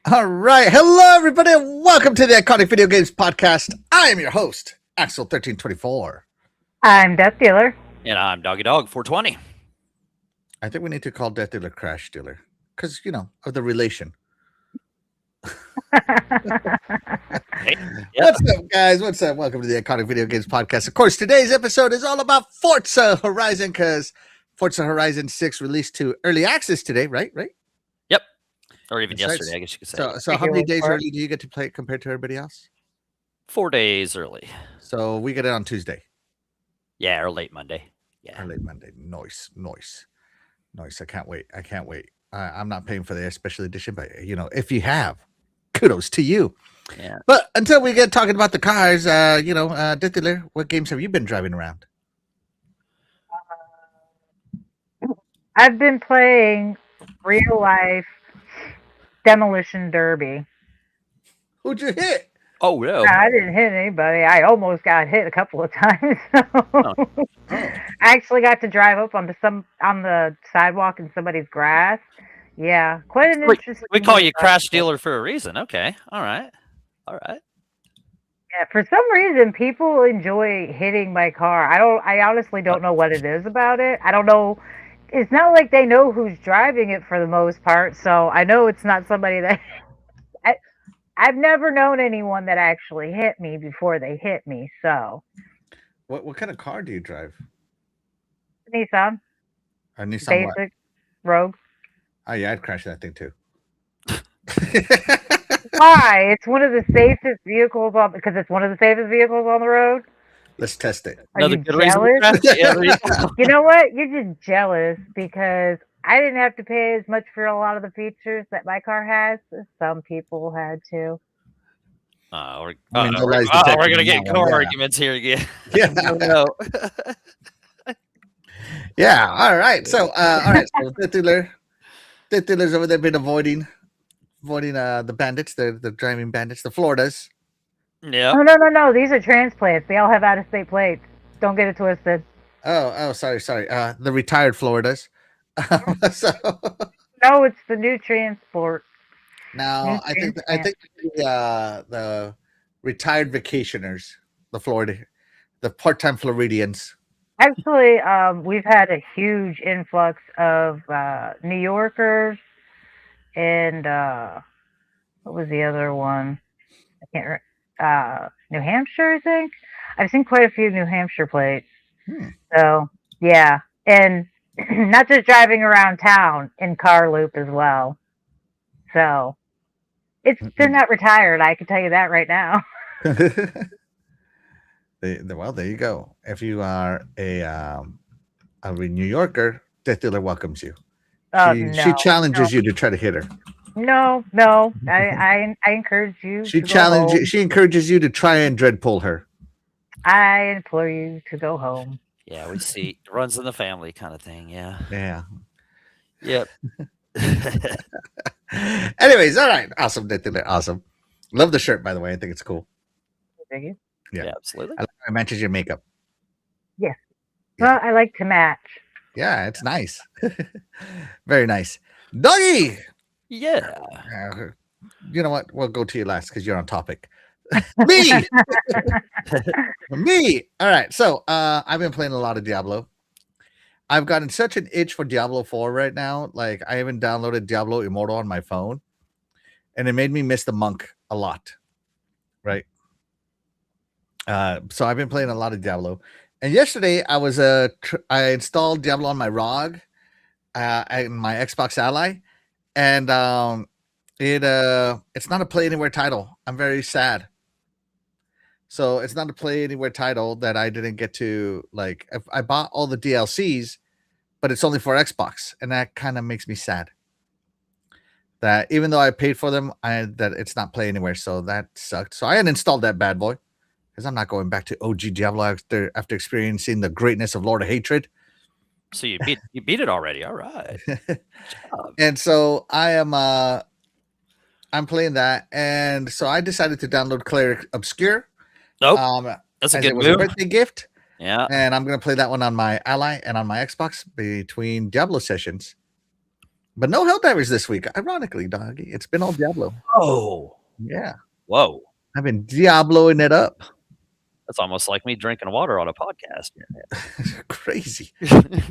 All right. Hello, everybody, and welcome to the Iconic Video Games Podcast. I am your host, Axel1324. I'm Death Dealer. And I'm Doggy Dog 420. I think we need to call Death Dealer Crash Dealer because, of the relation. Hey, What's up, guys? What's up? Welcome to the Iconic Video Games Podcast. Of course, today's episode is all about Forza Horizon because Forza Horizon 6 released to early access today, right? Yep. Or even That's right. yesterday, I guess you could say. So how many days early do you get to play it compared to everybody else? 4 days early. So we get it on Tuesday. Yeah, or late Monday. Yeah. Or late Monday. Nice. I can't wait. I'm not paying for the special edition, but if you have, kudos to you. Yeah. But until we get talking about the cars, Death Dealer, what games have you been driving around? I've been playing real life Demolition Derby. Who'd you hit? Oh, no. I didn't hit anybody. I almost got hit a couple of times. I actually got to drive up on the sidewalk in somebody's grass. Yeah, quite an interesting. We call you Crash Dealer for a reason. Okay. All right. Yeah, for some reason, people enjoy hitting my car. I honestly don't know what it is about it. I don't know. It's not like they know who's driving it for the most part, so I know it's not somebody that. I've never known anyone that actually hit me before they hit me. So, What kind of car do you drive? Nissan. A Nissan Basic Rogue. Oh yeah, I'd crash that thing too. Why? It's one of the safest vehicles because it's one of the safest vehicles on the road. Let's test it. Are you jealous? You know what? You're just jealous because I didn't have to pay as much for a lot of the features that my car has. Some people had to. We're going to get car arguments here again. Yeah. No. Yeah. All right. So, So Death Dealer's over there been avoiding the bandits, the driving bandits, the Floridas. Yeah. Oh, no. These are transplants. They all have out-of-state plates. Don't get it twisted. Oh, sorry. The retired Floridas. No, it's the new transport. Now, I think the retired vacationers, the part-time Floridians. Actually, we've had a huge influx of New Yorkers and what was the other one? I can't remember. New Hampshire, I think. I've seen quite a few New Hampshire plates. So, yeah. And not just driving around town, in car loop as well. So, they're not retired, I can tell you that right now. Well, there you go. If you are a New Yorker, Death Dealer welcomes you. She challenges you to try to hit her. No. I encourage you. She encourages you to try and dread pull her. I implore you to go home. Yeah, we see it runs in the family kind of thing. Yeah. Yeah. Yep. Anyways, all right. Awesome, Death Dealer. Awesome. Love the shirt, by the way. I think it's cool. Thank you. Yeah, absolutely. I like how it matches your makeup. Yes. Well, I like to match. Yeah, it's nice. Very nice. Doggy! Yeah. You know what? We'll go to you last because you're on topic. Me! All right. So I've been playing a lot of Diablo. I've gotten such an itch for Diablo 4 right now. Like, I haven't downloaded Diablo Immortal on my phone. And it made me miss the monk a lot. Right? So I've been playing a lot of Diablo. And yesterday I was I installed Diablo on my ROG, and my Xbox Ally, and it's not a Play Anywhere title. I'm very sad. So it's not a Play Anywhere title that I didn't get to. Like, I bought all the DLCs, but it's only for Xbox, and that kind of makes me sad. That even though I paid for them, that it's not Play Anywhere, so that sucked. So I uninstalled that bad boy. Because I'm not going back to OG Diablo after experiencing the greatness of Lord of Hatred. So you beat it already. All right. And so I'm playing that, and so I decided to download Cleric Obscure. Nope. That's a good move. A birthday gift. Yeah. And I'm gonna play that one on my Ally and on my Xbox between Diablo sessions. But no Helldivers this week. Ironically, doggy. It's been all Diablo. Oh. Yeah. Whoa. I've been Diabloing it up. That's almost like me drinking water on a podcast. Crazy.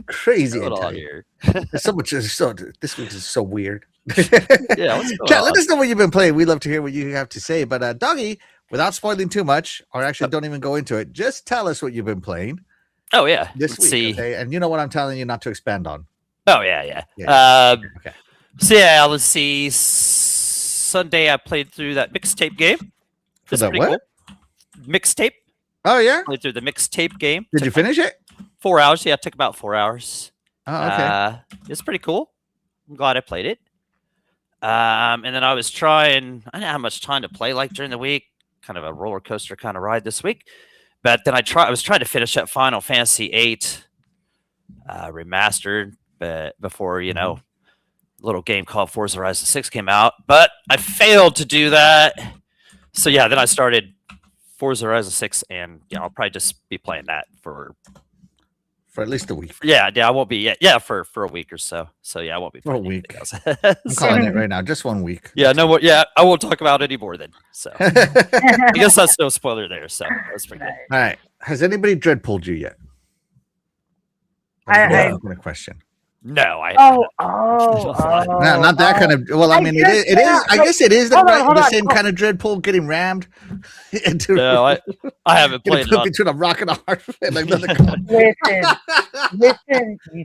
Crazy. Here. There's so much. This week is so weird. Yeah, what's going Chat, on? let us know what you've been playing. We'd love to hear what you have to say. But Doggy, without spoiling too much, or actually don't even go into it, just tell us what you've been playing. Oh yeah, this week. See. Okay, and you know what I'm telling you not to expand on. Oh yeah. Okay. So yeah, let's see. Sunday I played through that mixtape game. For the what? Cool. Mixtape. Oh yeah. Played through the mixtape game. Did you finish it? 4 hours. Yeah, it took about 4 hours. Oh okay. It's pretty cool. I'm glad I played it. And then I was trying. I didn't have much time to play like during the week. Kind of a roller coaster kind of ride this week. But then I was trying to finish up Final Fantasy VIII remastered, but before a little game called Forza Horizon 6 came out. But I failed to do that. So yeah, then I started Forza Horizon 6, and I'll probably just be playing that for at least a week. Yeah, I won't be. Yeah, for a week or so. So yeah, I won't be for a week. I'm calling it right now. Just 1 week. Yeah, no. Yeah, I won't talk about it anymore then. So I guess that's no spoiler there. So that's pretty good. All right. Has anybody dread pulled you yet? I'm going to question. No, I. No, not that kind of. Well, I mean, it is. I guess it is the same kind of dread pull, getting rammed. No, I haven't played it between a rock and a hard fit. Like listen, you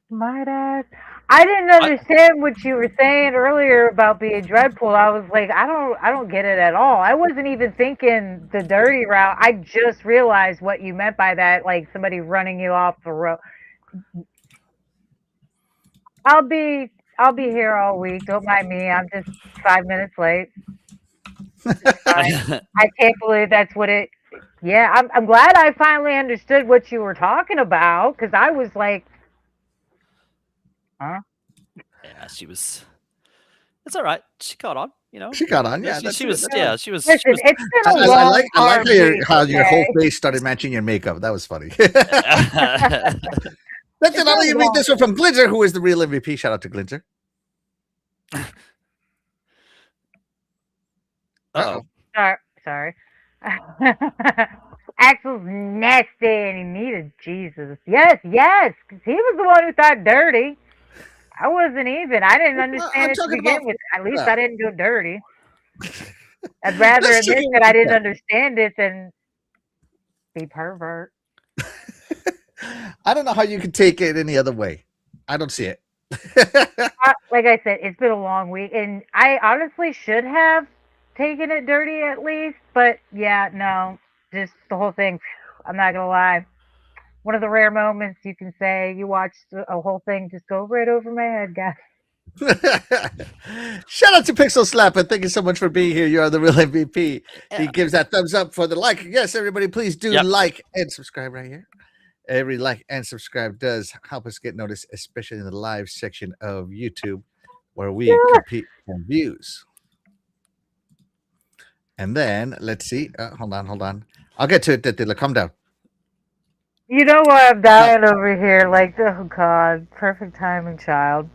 smart ass. I didn't understand what you were saying earlier about being dread pull. I was like, I don't get it at all. I wasn't even thinking the dirty route. I just realized what you meant by that, like somebody running you off the road. I'll be here all week. Don't mind me. I'm just 5 minutes late. I can't believe that's what it. Yeah, I'm glad I finally understood what you were talking about, because I was like, huh? Yeah, she was. It's all right. She caught on. She got on. Yeah, she was. Yeah, she was. Listen, it's been a long I like how your whole face started matching your makeup. That was funny. That's it. I'll read this one from Glinter, who is the real MVP. Shout out to Glinter. Uh-oh. Sorry. Axel's nasty and he needed Jesus. Yes, because he was the one who thought dirty. I wasn't even. I didn't understand it to begin with. At least I didn't go dirty. I'd rather admit that I didn't understand it than be pervert. I don't know how you could take it any other way. I don't see it. Like I said, it's been a long week, and I honestly should have taken it dirty at least, but yeah, no, just the whole thing. I'm not gonna lie. One of the rare moments you can say you watched a whole thing just go right over my head, guys. Shout out to Pixel Slapper. Thank you so much for being here. You are the real MVP. He gives that thumbs up for the like. Yes, everybody, please do like and subscribe right here. Every like and subscribe does help us get noticed, especially in the live section of YouTube, where we compete for views. And then let's see. Hold on. I'll get to it. Tila. Calm down. You know why I'm dying over here? Like, oh God, perfect timing, child.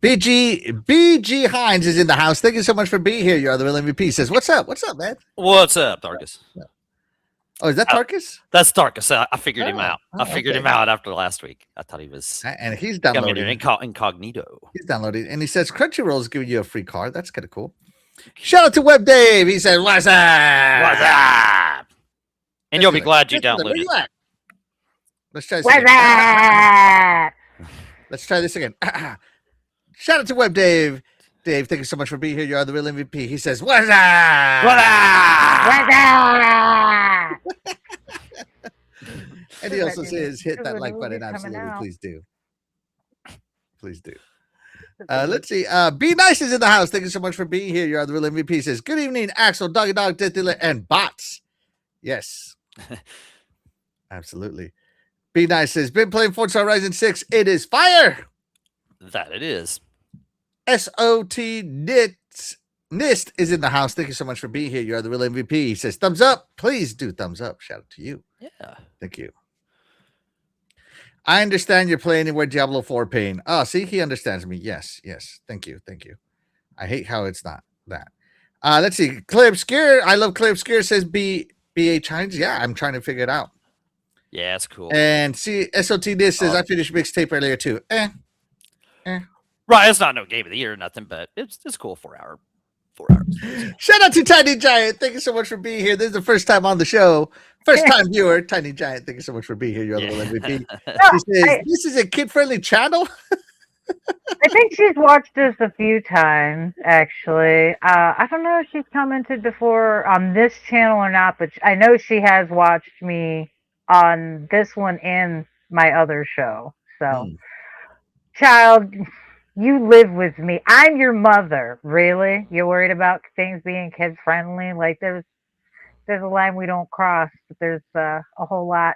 BG Hines is in the house. Thank you so much for being here. You are the real MVP. Says, what's up? What's up, man? What's up, Darkus? Oh, is that Tarkus? That's Tarkus. I figured him out. I figured him out after last week. I thought he was. And he's downloading incognito. He's downloading, and he says Crunchyroll is giving you a free card. That's kind of cool. Shout out to Web Dave. He said, "What's up? What's up?" And you'll be glad you downloaded it. Let's try this again. Let's try this again. Shout out to Web Dave. Dave, thank you so much for being here. You are the real MVP. He says, "What's up? What up?" And he also says, "Hit that like button." Absolutely, please do. Please do. Let's see. Be Nice is in the house. Thank you so much for being here. You are the real MVP. He says, "Good evening, Axel, Doggy Dog, Death Dealer, and bots." Yes, absolutely. Be Nice says, "Been playing Forza Horizon 6. It is fire." That it is. SOT Nist is in the house. Thank you so much for being here. You are the real MVP. He says, "Thumbs up." Please do thumbs up. Shout out to you. Yeah. Thank you. I understand you're playing anywhere Diablo 4 pain. Oh, see, he understands me. Yes. Thank you. I hate how it's not that. Let's see. Clay Obscure. I love Clay Obscure says BH Hines. Yeah, I'm trying to figure it out. Yeah, it's cool. And see, SOT this says I finished mixtape earlier too. Right, it's not no game of the year or nothing, but it's cool. 4 hours. Shout out to Tiny Giant. Thank you so much for being here. This is the first time on the show. First time viewer, Tiny Giant. Thank you so much for being here. You're the MVP. He says, this is a kid-friendly channel. I think she's watched us a few times, actually. I don't know if she's commented before on this channel or not, but I know she has watched me on this one and my other show. So, child, you live with me. I'm your mother. Really? You're worried about things being kid friendly? Like there's a line we don't cross, but there's a whole lot.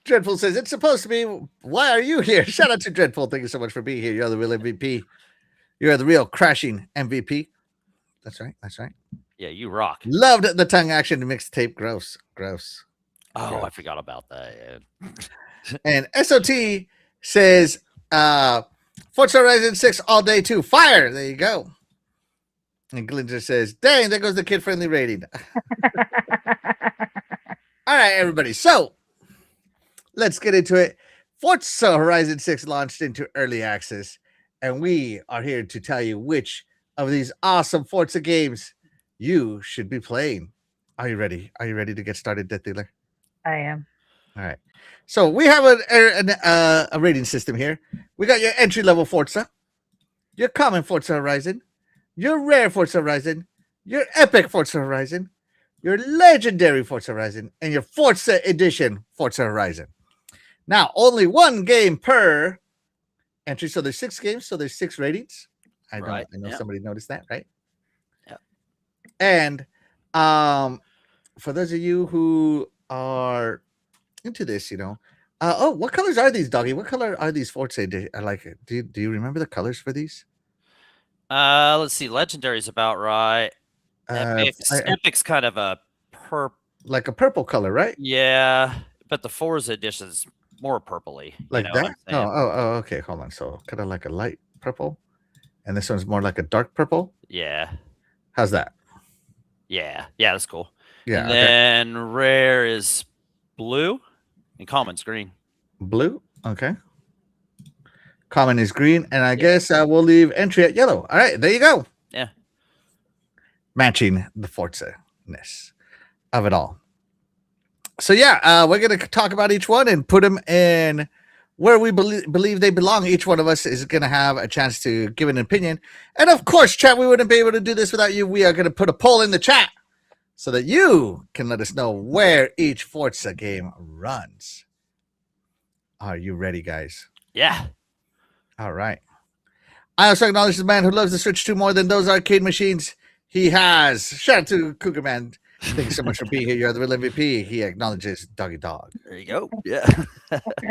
Dreadful says it's supposed to be. Why are you here? Shout out to Dreadful. Thank you so much for being here. You're the real MVP. You're the real crashing MVP. That's right. Yeah, you rock. Loved the tongue action mixtape. Gross. Oh, I forgot about that. Yeah. And SOT says Forza Horizon 6 all day too. Fire. There you go. And Glinger says, dang, there goes the kid-friendly rating. All right, everybody. So let's get into it. Forza Horizon 6 launched into early access, and we are here to tell you which of these awesome Forza games you should be playing. Are you ready? Are you ready to get started, Death Dealer? I am. All right. So we have a rating system here. We got your entry-level Forza, your common Forza Horizon, your rare Forza Horizon, your epic Forza Horizon, your legendary Forza Horizon, and your Forza Edition Forza Horizon. Now, only one game per entry. So there's 6 games, so there's 6 ratings. I know somebody noticed that, right? Yeah. And for those of you who are into this, what colors are these, Doggy? What color are these Forza? I like it. Do you remember the colors for these? Let's see. Legendary's about right. Epic's kind of a purple. Like a purple color, right? Yeah, but the Forza edition's more purpley. Like that? Oh, okay. Hold on. So kind of like a light purple, and this one's more like a dark purple. Yeah. How's that? Yeah, that's cool. Yeah. And then rare is blue, and common's green. Blue. Okay. Common is green, and I guess we'll leave entry at yellow. All right, there you go. Yeah. Matching the Forza-ness of it all. So we're going to talk about each one and put them in where we believe they belong. Each one of us is going to have a chance to give an opinion. And of course, chat, we wouldn't be able to do this without you. We are going to put a poll in the chat so that you can let us know where each Forza game runs. Are you ready, guys? Yeah. All right. I also acknowledge the man who loves the Switch 2 more than those arcade machines he has. Shout out to Cougar Man. Thank you so much for being here. You're the real MVP. He acknowledges Doggy Dog. There you go. Yeah.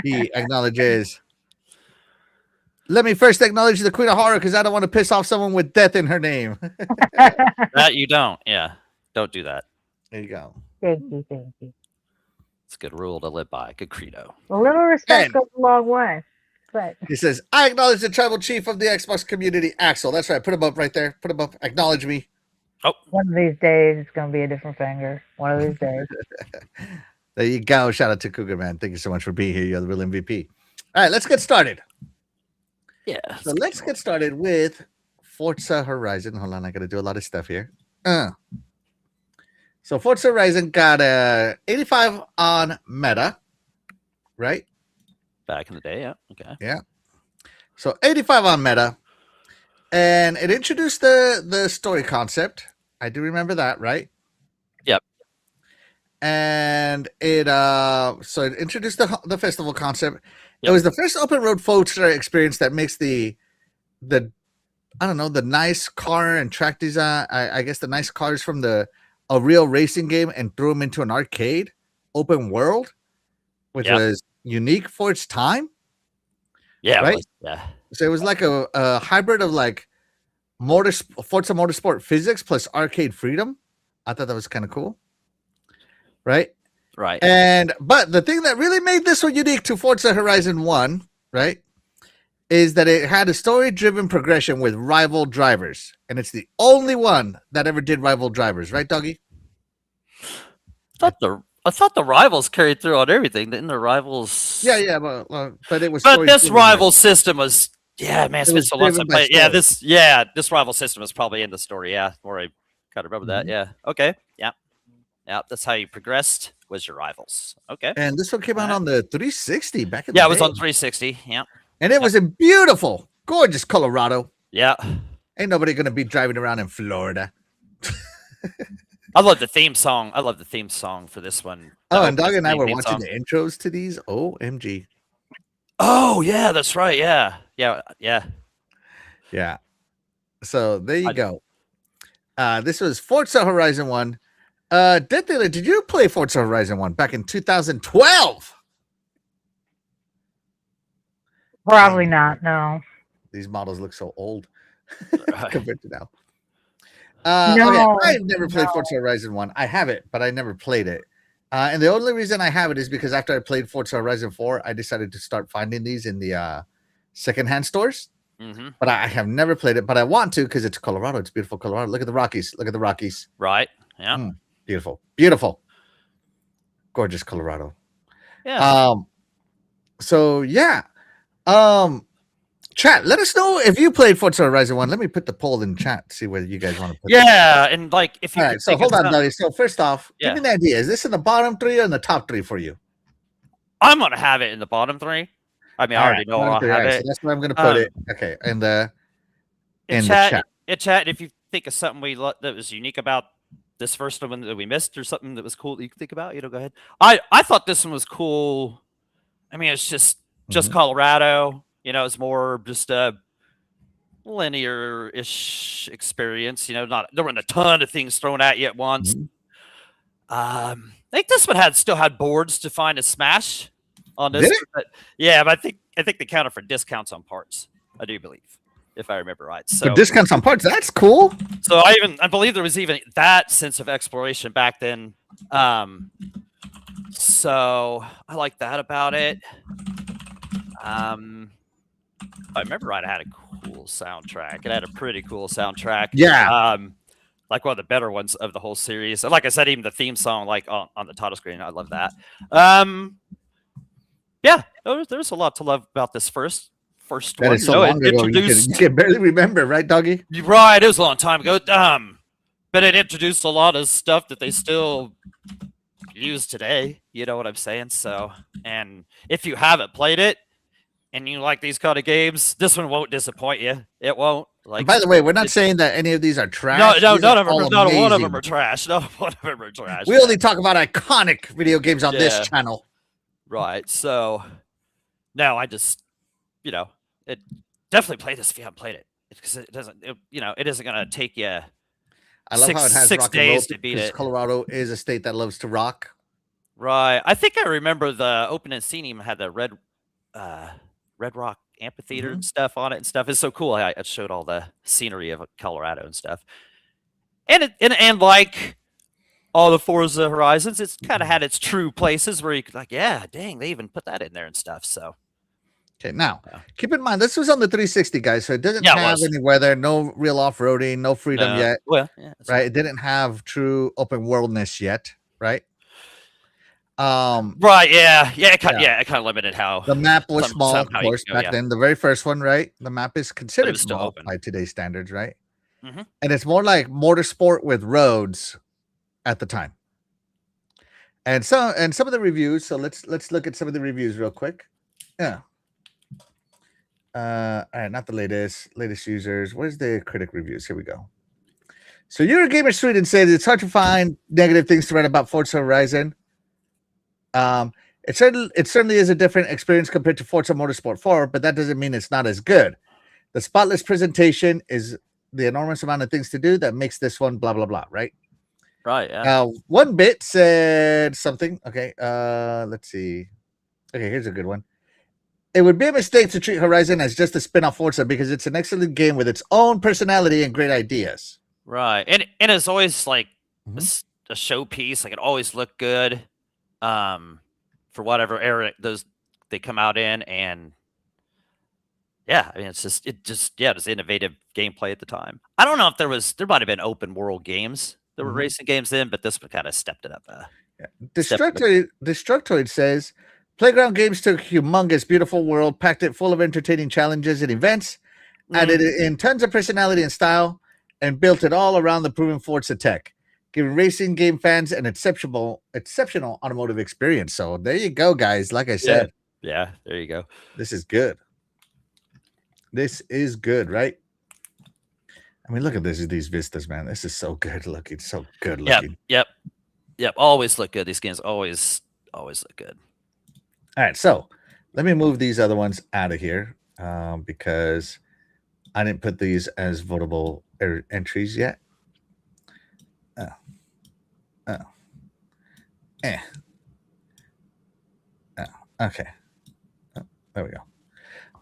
He acknowledges. Let me first acknowledge the Queen of Horror because I don't want to piss off someone with death in her name. That you don't. Yeah. Don't do that. There you go. Thank you. It's a good rule to live by. Good credo. A little respect goes a long way. But he says, I acknowledge the tribal chief of the Xbox community, Axel. That's right. Put him up right there. Put him up. Acknowledge me. Oh. One of these days, it's going to be a different finger. One of these days. There you go. Shout out to Cougar Man. Thank you so much for being here. You're the real MVP. All right, let's get started. Yeah. So let's get started with Forza Horizon. Hold on. I got to do a lot of stuff here. So Forza Horizon got a 85 on Meta, right? Back in the day, yeah. Okay. Yeah. So 85 on Meta. And it introduced the story concept. I do remember that, right? Yep. And it introduced the festival concept. Yep. It was the first open road Forza experience that makes the nice car and track design. I guess the nice cars from a real racing game and threw them into an arcade open world, which was unique for its time. Yeah. Right. Yeah. So it was like a hybrid of like Forza Motorsport physics plus arcade freedom. I thought that was kind of cool. Right? Right. But the thing that really made this one unique to Forza Horizon 1, right, is that it had a story-driven progression with rival drivers, and it's the only one that ever did rival drivers, right, Doggy? I thought the rivals carried through on everything. Didn't the rivals? Yeah, but it was. But this story-driven, rival system was. Yeah, man, it's It been was so long since I driven by played. Yeah, story. this rival system is probably in the story. Yeah, where I kind of remember that. Mhm. Yeah. Okay. Yeah. Yeah. That's how you progressed. Was your rivals? Okay. And this one came out Alright. on the 360 back in Yeah, the it was day, on 360. Yeah. and it was in beautiful, gorgeous Colorado. Yeah. Ain't nobody gonna be driving around in Florida. I love the theme song. I love the theme song for this one. The Oh, and Dog opening and I were theme watching song. the intros to these. OMG. Oh yeah, that's right. Yeah. Yeah. Yeah. Yeah. So there you go. This was Forza Horizon 1. Dead Dealer, did you play Forza Horizon 1 back in 2012? Probably not. No. These models look so old Right. compared to now. No, Okay, I've never played Forza Horizon 1. I have it, but I never played it. And the only reason I have it is because after I played Forza Horizon 4, I decided to start finding these in the secondhand stores. Mm-hmm. But I have never played it, but I want to because it's Colorado. It's beautiful Colorado. Look at the Rockies. Look at the Rockies. Right. Yeah. Beautiful. Beautiful. Gorgeous Colorado. Yeah. So yeah. Chat, let us know if you played Forza Horizon 1. Let me put the poll in chat to see whether you guys want to put Yeah, and like if you All could right, so think hold of on, some- Duddy. So first off, Yeah. give me an idea. Is this in the bottom 3 or in the top 3 for you? I'm gonna have it in the bottom 3. I mean, I already know I'll have So it. that's where I'm gonna put it. Okay, in the In the chat, chat. in chat, if you think of something that was unique about this first one that we missed, or something that was cool that you can think about, go ahead. I thought this one was cool. I mean, it's just Mhm. Colorado. It's more just a linear-ish experience. Not there weren't a ton of things thrown at you at once. Mhm. I think this one still had boards to find a smash on this. Did it? But yeah, but I think they counted for discounts on parts. I do believe, if I remember right. So For discounts on parts, that's cool. So I believe there was even that sense of exploration back then. So I like that about it. If I remember right, I had a cool soundtrack. It had a pretty cool soundtrack. Yeah. Like one of the better ones of the whole series. And like I said, even the theme song, like on the title screen, I love that. Yeah, there's a lot to love about this first That one. is so long ago. You can barely remember, right, Doggy? Right, it was a long time ago. But it introduced a lot of stuff that they still use today. You know what I'm saying? So, and if you haven't played it and you like these kind of games, this one won't disappoint you. It won't. Like, And by the way, we're not saying that any of these are trash. no, These none are of them. all Not one of them amazing. are trash. Not one of them are trash. We only talk about iconic video games on this Yeah. channel. Right. So, no, I just, it definitely play this if you haven't played it, because it doesn't. It isn't gonna take you. I love how it has 6 rock and roll days to beat because it. Colorado is a state that loves to rock. Right. I think I remember the opening scene even had the Red Rock amphitheater and stuff on it and stuff. It's so cool. It showed all the scenery of Colorado and stuff. And like all the Forza Horizons, it's kind of had its true places where you could like, yeah, dang, they even put that in there and stuff. So Okay, now Yeah. keep in mind this was on the 360, guys, so it doesn't Yeah, it have was. any weather, no real off-roading, no freedom yet, well, yeah, that's right? It didn't have true open worldness yet, right? Right. Yeah. It kind of limited how The map was small, of somehow you course, can go, back then. The very first one, right? The map is considered was still small open. by today's standards, right? Mhm. And it's more like motorsport with roads at the time. And some of the reviews. So let's look at some of the reviews real quick. Yeah. All right, not the latest users. Where's the critic reviews? Here we go. So Eurogamer Sweden says it's hard to find negative things to write about Forza Horizon. It certainly is a different experience compared to Forza Motorsport 4, but that doesn't mean it's not as good. The spotless presentation is the enormous amount of things to do that makes this one blah blah blah, right? Right. Yeah. One bit said something. Okay, let's see. Okay, here's a good one. It would be a mistake to treat Horizon as just a spin-off Forza because it's an excellent game with its own personality and great ideas. Right. And it's always like Mhm. a showpiece. Like it always looked good. for whatever era they come out in, and yeah, I mean, it was innovative gameplay at the time. I don't know if there might have been open world games that were Mhm. racing games then, but this one kind of stepped it up. Destructoid says Playground Games took a humongous, beautiful world, packed it full of entertaining challenges and events, added it in tons of personality and style, and built it all around the proven Forza tech, giving racing game fans an exceptional automotive experience. So there you go, guys. Like I said, Yeah, there you go. this is good. This is good, right? I mean, look at these vistas, man. This is so good looking. So good looking. Yep. Always look good. These games always look good. All right, so let me move these other ones out of here because I didn't put these as votable entries yet. Okay. Oh, there we go.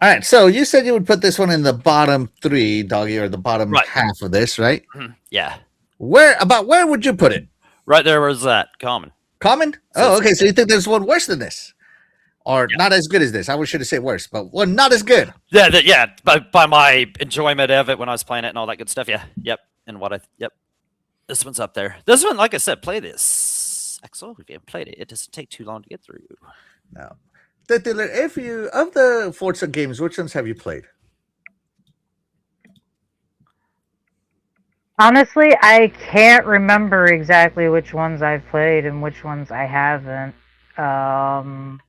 All right, so you said you would put this one in the bottom 3, Doggy, or the bottom half of this, right? Yeah. Where would you put it? Right there was that common. Common? Oh, okay. So you think there's one worse than this, or not as good as this? I should have said worse, but one not as good. Yeah. By my enjoyment of it when I was playing it and all that good stuff. Yeah. Yep. And this one's up there. This one, like I said, play this. Axel, if you haven't played it, it doesn't take too long to get through. No. If you of the Forza games, which ones have you played? Honestly, I can't remember exactly which ones I've played and which ones I haven't. And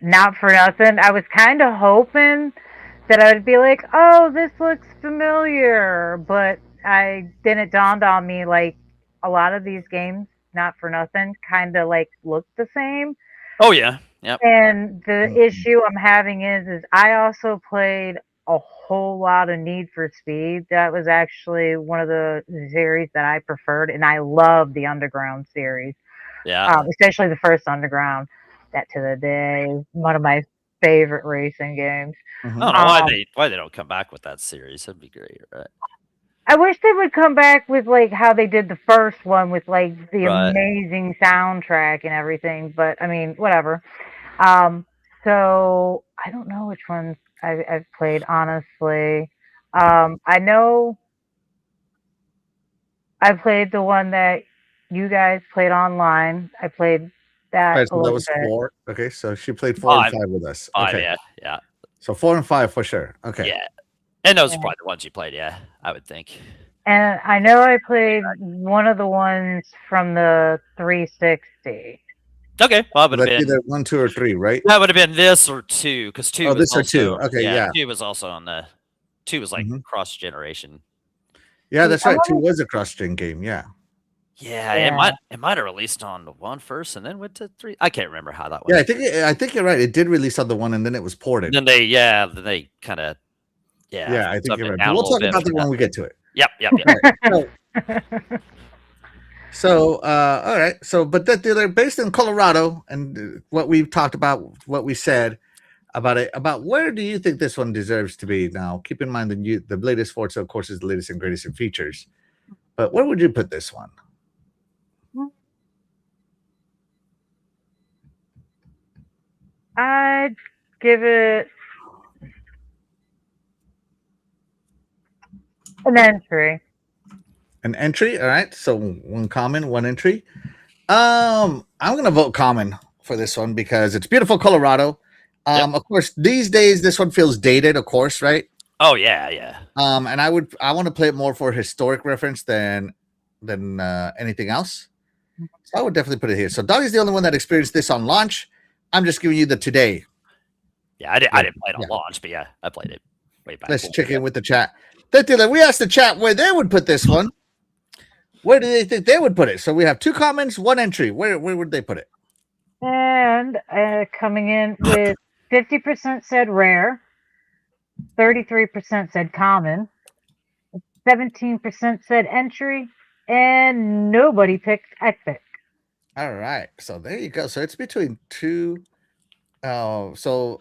not for nothing, I was kind of hoping that I would be like, oh, this looks familiar. But then it dawned on me, like, a lot of these games, not for nothing, kind of like look the same. Oh, yeah. Yep. And the issue I'm having is I also played a whole lot of Need for Speed. That was actually one of the series that I preferred, and I love the Underground series. Yeah. Especially the first Underground. That to the day, one of my favorite racing games. I don't know why they don't come back with that series. That'd be great, right? I wish they would come back with like how they did the first one with like the amazing soundtrack and everything. But I mean, whatever. So I don't know which ones I've played, honestly. I know I played the one that you guys played online. I played that. Right, so that was bit. 4. Okay, so she played 4 and 5 with us. 5, okay, yeah. So 4 and 5 for sure. Okay. Yeah, and those are probably the ones you played. Yeah, I would think. And I know I played one of the ones from the 360. Okay, well, would have been either 1, 2, or 3, right? That would have been this or 2, because 2. Oh, this also, or 2. Okay, yeah. 2 was also on the 2 was like cross generation. Yeah, that's right. 2 was a cross gen game. Yeah. Yeah, it might have released on the 1 first and then went to 3. I can't remember how that was. Yeah, I think you're right. It did release on the 1 and then it was ported. Then they kind of Yeah, I think you're right. But we'll talk about that when we get to it. Yep. Right, so, all right. So, but they're based in Colorado, and what we've talked about, what we said about it, about where do you think this one deserves to be? Now, keep in mind the latest Forza, of course, is the latest and greatest in features. But where would you put this one? I'd give it an entry. An entry, all right. So 1 common, 1 entry. I'm gonna vote common for this one because it's beautiful Colorado. Of course, these days this one feels dated, of course, right? Oh yeah. And I want to play it more for historic reference than anything else. So I would definitely put it here. So Doggy's the only one that experienced this on launch. I'm just giving you the today. Yeah, I didn't play it on launch, but yeah, I played it way back. Let's check in with the chat. We asked the chat where they would put this one. Where do they think they would put it? So we have 2 comments, 1 entry. Where would they put it? And coming in with 50% said rare, 33% said common, 17% said entry, and nobody picked epic. All right. So there you go. So it's between 2. So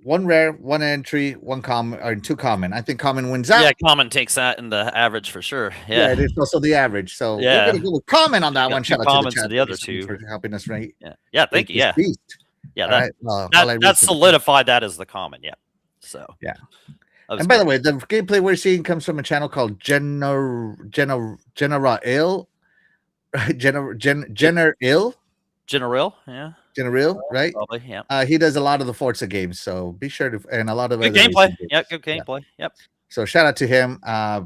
one rare, one entry, one common, or two common. I think common wins out. Yeah, common takes that in the average for sure. Yeah, Yeah. it is also the average. So we're Yeah. gonna go with common on that Got one. two Shout out to the commons chat. and the Thank other you so much two. for helping us rate. Yeah. Yeah. Thank you. this Yeah. beast. Yeah. All That, right. Well, that solidified that as the common. Yeah. So Yeah. that was And by the good. way, the gameplay we're seeing comes from a channel called General Ill. General Ill. General. Yeah. General, right? Probably. Yeah. He does a lot of the Forza games, so be sure to, and a lot of Good other gameplay. racing games. Yeah. Good gameplay. Yep. So shout out to him.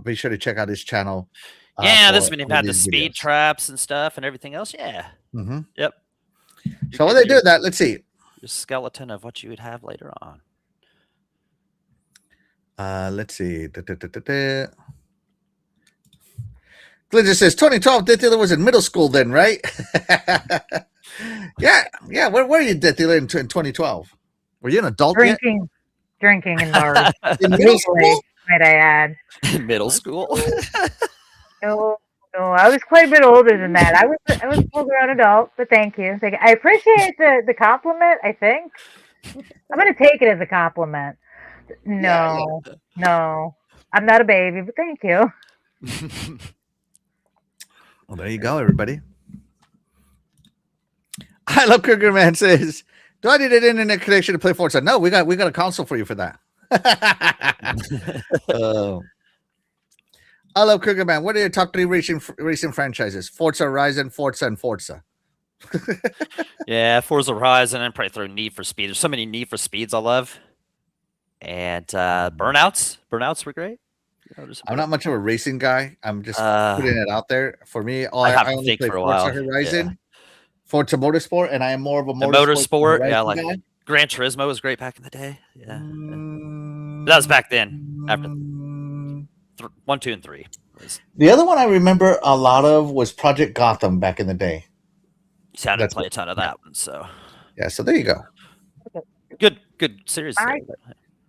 Be sure to check out his channel. Yeah. For This one all had the these speed videos. traps and stuff and everything else. Yeah. Mhm. Yep. So while they do that, let's see. Your skeleton of what you would have later on. Let's see. Glitcher says 2012 Death Dealer was in middle school then, right? yeah. Where were you, Death Dealer, in 2012? Were you an adult Drinking in bars. yet? In middle school? Legally, might I add. In middle school. No, I was quite a bit older than that. I was a full-grown adult, but thank you. I appreciate the compliment. I think I'm gonna take it as a compliment. No, I'm not a baby, but thank you. Well, there you go, everybody. I love Cougar Man says, "Do I need an internet connection to play Forza?" No, we got a console for you for that. I love Cougar Man. What are your top 3 racing franchises? Forza Horizon, Forza, and Forza. Yeah, Forza Horizon, and probably throw Need for Speed. There's so many Need for Speeds I love. And Burnouts were great. I'm not much of a racing guy. I'm just putting it out there. For me, I only play for a Forza while. Horizon, Yeah. Forza Motorsport, and I am more of a Motorsport. Yeah, like guy. Gran Turismo was great back in the day. Yeah, that was back then. After 1, 2, and 3. The other one I remember a lot of was Project Gotham back in the day. See, I didn't play a ton of that one, so yeah. So there you go. Good series.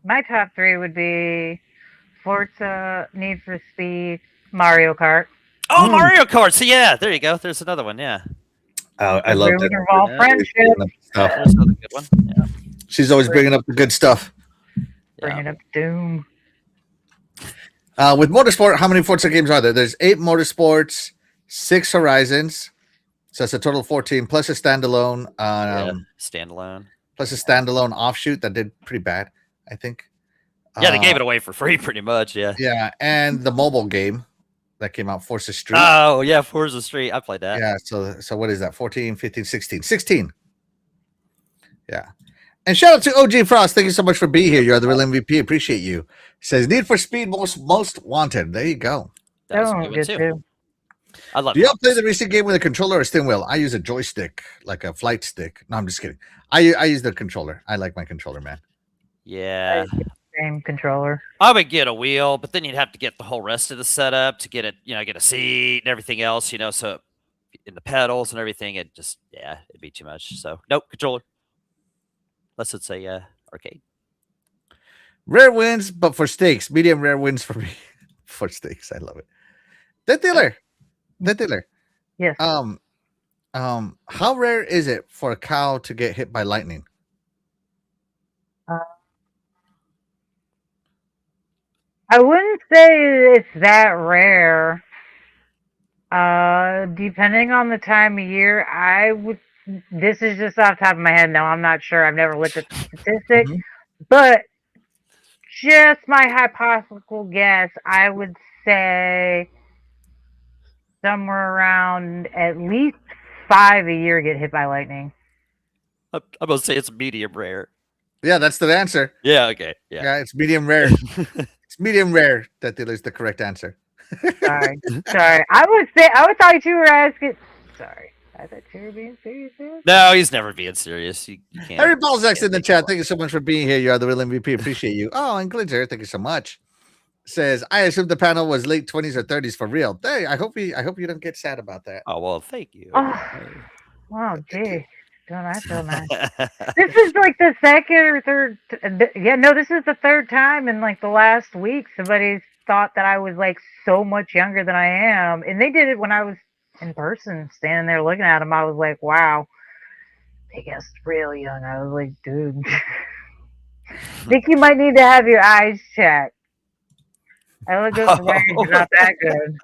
My top 3 would be Forza, Need for Speed, Mario Kart. Oh, Mario Kart. So yeah, there you go. There's another one. Yeah. I love it. Involve friendship. There's another good one. Yeah. She's always bringing up the good stuff. Bringing up Doom. With Motorsport, how many Forza games are there? There's 8 Motorsports, 6 Horizons. So that's a total of 14, plus a standalone. Standalone. Plus a standalone offshoot that did pretty bad, I think. Yeah, they gave it away for free pretty much, yeah. Yeah, and the mobile game that came out, Forza Street. Oh, yeah, Forza Street. I played that. Yeah, so what is that? 14, 15, 16. 16. Yeah. And shout out to OG Frost. Thank you so much for being here. You're the real MVP. Appreciate you. Says Need for Speed most wanted. There you go. That was a good one too. I love. Do y'all play the recent game with a controller or steering wheel? I use a joystick, like a flight stick. No, I'm just kidding. I use the controller. I like my controller, man. Yeah. Same controller. I would get a wheel, but then you'd have to get the whole rest of the setup to get it, get a seat and everything else, so in the pedals and everything, it'd be too much. So nope, controller. Unless it's a arcade. Rare wins, but for stakes. Medium rare wins for me. For stakes. I love it. Death Dealer. Yes. How rare is it for a cow to get hit by lightning? I wouldn't say it's that rare. Depending on the time of year, this is just off the top of my head. No, I'm not sure. I've never looked at the statistic, but just my hypothetical guess, I would say somewhere around at least 5 a year get hit by lightning. I'm going to say it's medium rare. Yeah, that's the answer. Yeah, okay. Yeah, it's medium rare. It's medium rare. That is the correct answer. Sorry. I thought you were asking. Sorry. I thought you were being serious. No, he's never being serious. You can't. Harry Balzac's in the chat. Thank you so much for being here. You are the real MVP. Appreciate you. Oh, and Glitcher, thank you so much. Says, I assume the panel was late 20s or 30s for real. Hey, I hope you don't get sad about that. Oh, well, thank you. Oh, gee. Don't I feel nice? This is like the second or third. This is the third time in like the last week somebody's thought that I was like so much younger than I am. And they did it when I was in person, standing there looking at them. I was like, wow, they guessed real young. I was like, dude. Think you might need to have your eyes checked. Elegant range, not that good.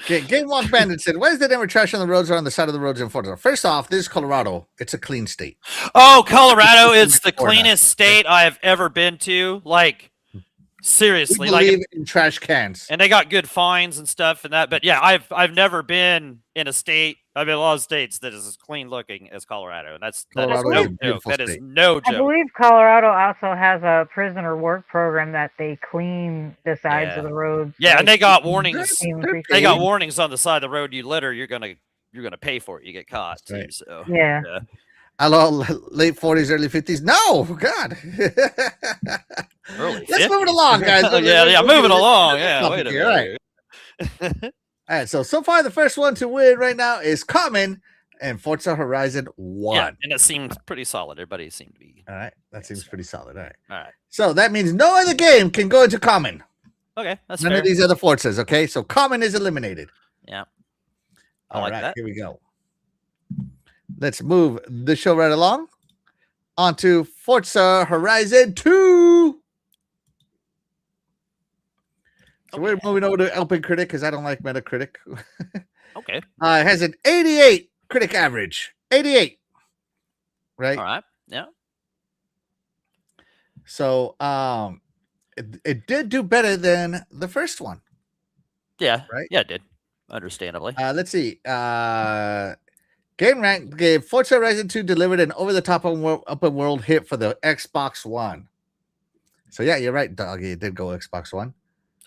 Okay, Game Walk Bandit said, "Why is there never trash on the roads or on the side of the roads in Forza?" First off, this is Colorado. It's a clean state. Oh, Colorado is the Florida. cleanest state I have ever been to. Like, We seriously, believe like, in trash cans. and they got good fines and stuff and that. But yeah, I've never been in a state. I've been in a lot of states that is as clean looking as Colorado, and that is Colorado no is a joke. beautiful That is state. no I joke. believe Colorado also has a prisoner work program that they clean the sides of the roads. Yeah, like, and they got warnings. They're They got paid. warnings on the side of the road. You litter, you're gonna pay for it. You get caught That's right. too. So Yeah. Hello, late 40s, early 50s. No, God. Early Let's move it along, guys. yeah, moving along. Let's Yeah, stop wait a here, minute. All right, so far the first one to win right now is Common and Forza Horizon 1. Yeah, and it seemed pretty solid. Everybody seemed to be. All right, that seems pretty solid. All right. All right. So that means no other game can go into Common. Okay, that's None fair. of these other Forzas, okay? So Common is eliminated. Yeah. I All like right, that. here we go. Let's move the show right along onto Forza Horizon 2. So we're moving over to Open Critic because I don't like Metacritic. Okay. It has an 88 critic average. 88. Right? All right. Yeah. So it did do better than the first one. Yeah. Right? Yeah, it did. Understandably. Let's see. Game Rank gave Forza Horizon 2 delivered an over-the-top open world hit for the Xbox One. So yeah, you're right, Doggy. It did go Xbox One.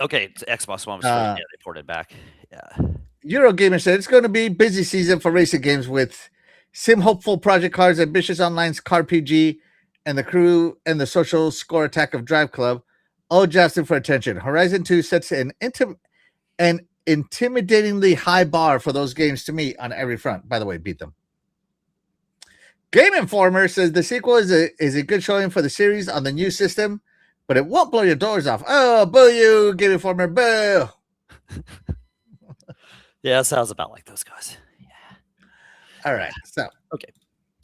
Okay, Xbox One was free. Yeah, they ported back. Yeah. Eurogamer said it's going to be busy season for racing games with sim hopeful Project Cars, ambitious online's Car PG, and the crew and the social score attack of Drive Club, all jousting for attention. Horizon 2 sets an intimidatingly high bar for those games to meet on every front. By the way, beat them. Game Informer says the sequel is a good showing for the series on the new system, but it won't blow your doors off. Oh, boo you, Game Informer, boo. Yeah, sounds about like those guys. Yeah. All right. So, okay.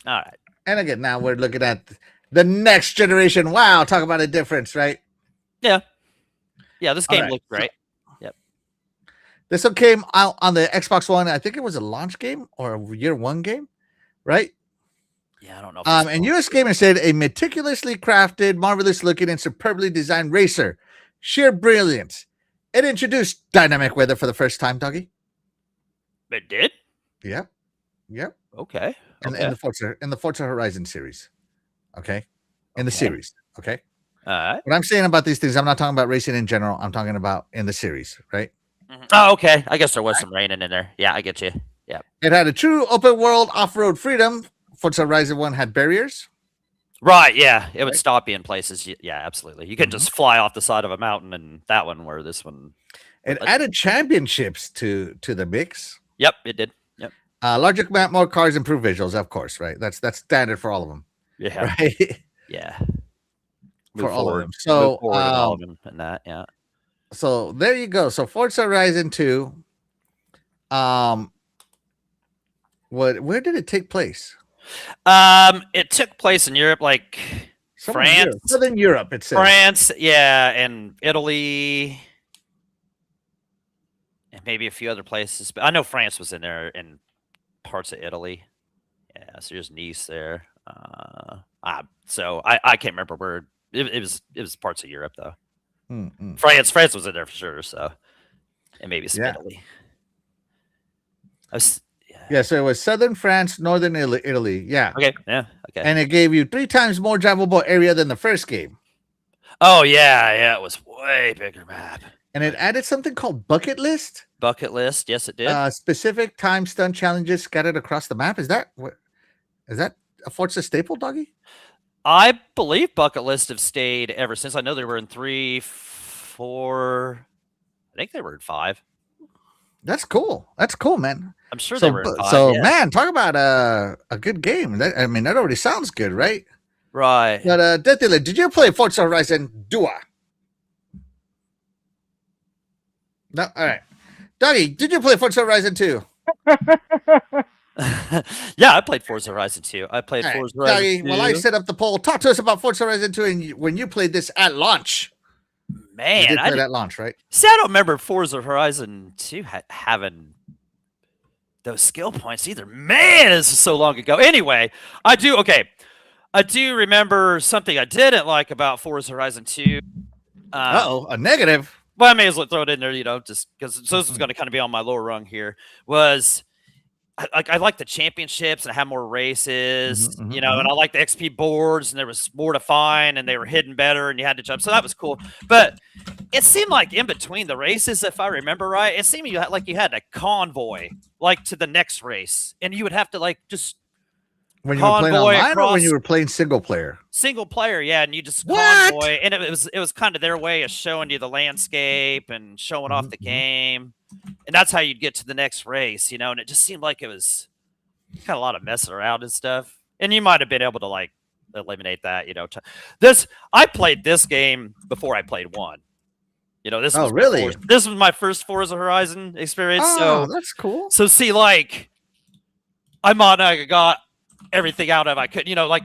All right. And again, now we're looking at the next generation. Wow, talk about a difference, right? Yeah. Yeah, this game right, looked great. Yep. This one came out on the Xbox One. I think it was a launch game or a year one game, right? Yeah, I don't know. And US Gamer said a meticulously crafted, marvelous looking, and superbly designed racer. Sheer brilliance. It introduced dynamic weather for the first time, Doggy. It did? Yep. Okay. In the Forza Horizon series. Okay. In the series. Okay. All right. What I'm saying about these things, I'm not talking about racing in general. I'm talking about in the series, right? Mm-hmm. Oh, okay. I guess there was some raining in there. Yeah, I get you. Yeah. It had a true open world off-road freedom. Forza Horizon 1 had barriers. Right, yeah. It would stop you in places. Yeah, absolutely. You could just fly off the side of a mountain, and that one where this one. It added championships to the mix. Yep, it did. Yep. Larger map, more cars, improved visuals, of course, right? That's standard for all of them. Yeah. Right? Yeah. For all of them. So and that, yeah. So there you go. So Forza Horizon 2. Where did it take place? It took place in Europe, like France, Southern Europe. It says France, yeah, and Italy, and maybe a few other places. But I know France was in there, and parts of Italy. Yeah, so there's Nice there. So I can't remember where it was parts of Europe though. France was in there for sure. So, and maybe some Italy. Yeah, so it was southern France, northern Italy. Yeah. Okay. Yeah. Okay. And it gave you 3 times more drivable area than the first game. Oh yeah, it was way bigger map. And it added something called bucket list. Bucket list, yes, it did. Specific time stunt challenges scattered across the map. Is that a Forza staple, Doggy? I believe bucket list have stayed ever since. I know they were in 3, 4. I think they were in 5. That's cool. That's cool, man. I'm sure they were in 5. So, man, talk about a good game. That already sounds good, right? Right. But Deathly, did you play Forza Horizon 2? No. All right, Doggy, did you play Forza Horizon 2? Yeah, I played Forza Horizon 2. I played All right, Forza Horizon Dougie, 2. while I set up the poll, talk to us about Forza Horizon 2 and when you played this at launch. You Man, did play it at launch, right? see, I don't remember Forza Horizon 2 having those skill points either. Man, this is so long ago. Anyway, I do remember something I didn't like about Forza Horizon 2. Uh-oh, a negative. Well, I may as well throw it in there, just because this is going to kind of be on my lower rung here. Was I like the championships and I have more races, and I like the XP boards and there was more to find and they were hidden better and you had to jump. So that was cool. But it seemed like in between the races, if I remember right, it seemed like you had a convoy like to the next race and you would have to like just When you were playing convoy online or when across you were playing single player? single player, yeah, and you just What? convoy, and it was kind of their way of showing you the landscape and showing off the game, and that's how you'd get to the next race, and it just seemed like it was kind of a lot of messing around and stuff, and you might have been able to like eliminate that, I played this game before I played one. This Oh, was really? this was my first Forza Horizon experience. Oh, that's cool. So see, like, I might have got everything out of I could, like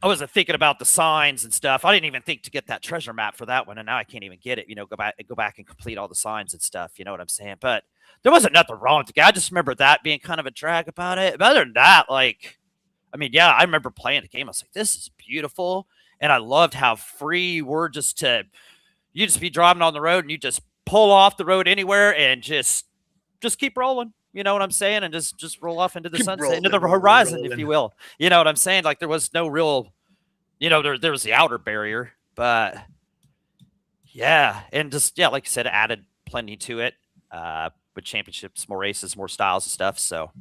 I wasn't thinking about the signs and stuff. I didn't even think to get that treasure map for that one, and now I can't even get it. Go back and complete all the signs and stuff. You know what I'm saying? But there wasn't nothing wrong with the game. I just remember that being kind of a drag about it. But other than that, like, I mean, yeah, I remember playing the game. I was like, this is beautiful, and I loved how free you were you just be driving on the road and you just pull off the road anywhere and just keep rolling. You know what I'm saying? And just roll off into the sunset, into the horizon, if you will. You know what I'm saying? Like there was no real, there was the outer barrier, but yeah, and just like you said, added plenty to it. With championships, more races, more styles and stuff. So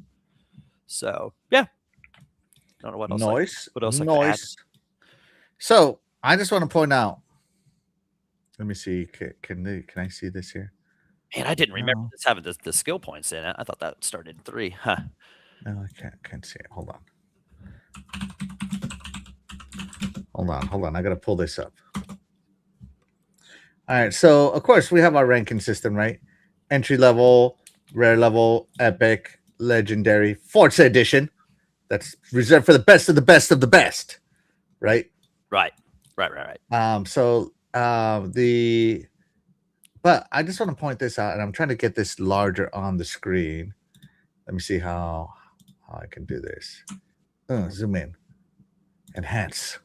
yeah. I don't know what else. Noise. What else? Noise. So I just want to point out. Let me see. Can I see this here? Man, I didn't remember this having the skill points in it. I thought that started in 3. Huh. No, I can't see it. Hold on. I gotta pull this up. All right. So of course we have our ranking system, right? Entry level, rare level, epic, legendary, Forza edition. That's reserved for the best of the best of the best. Right? Right. But I just want to point this out, and I'm trying to get this larger on the screen. Let me see how I can do this. Zoom in. Enhance.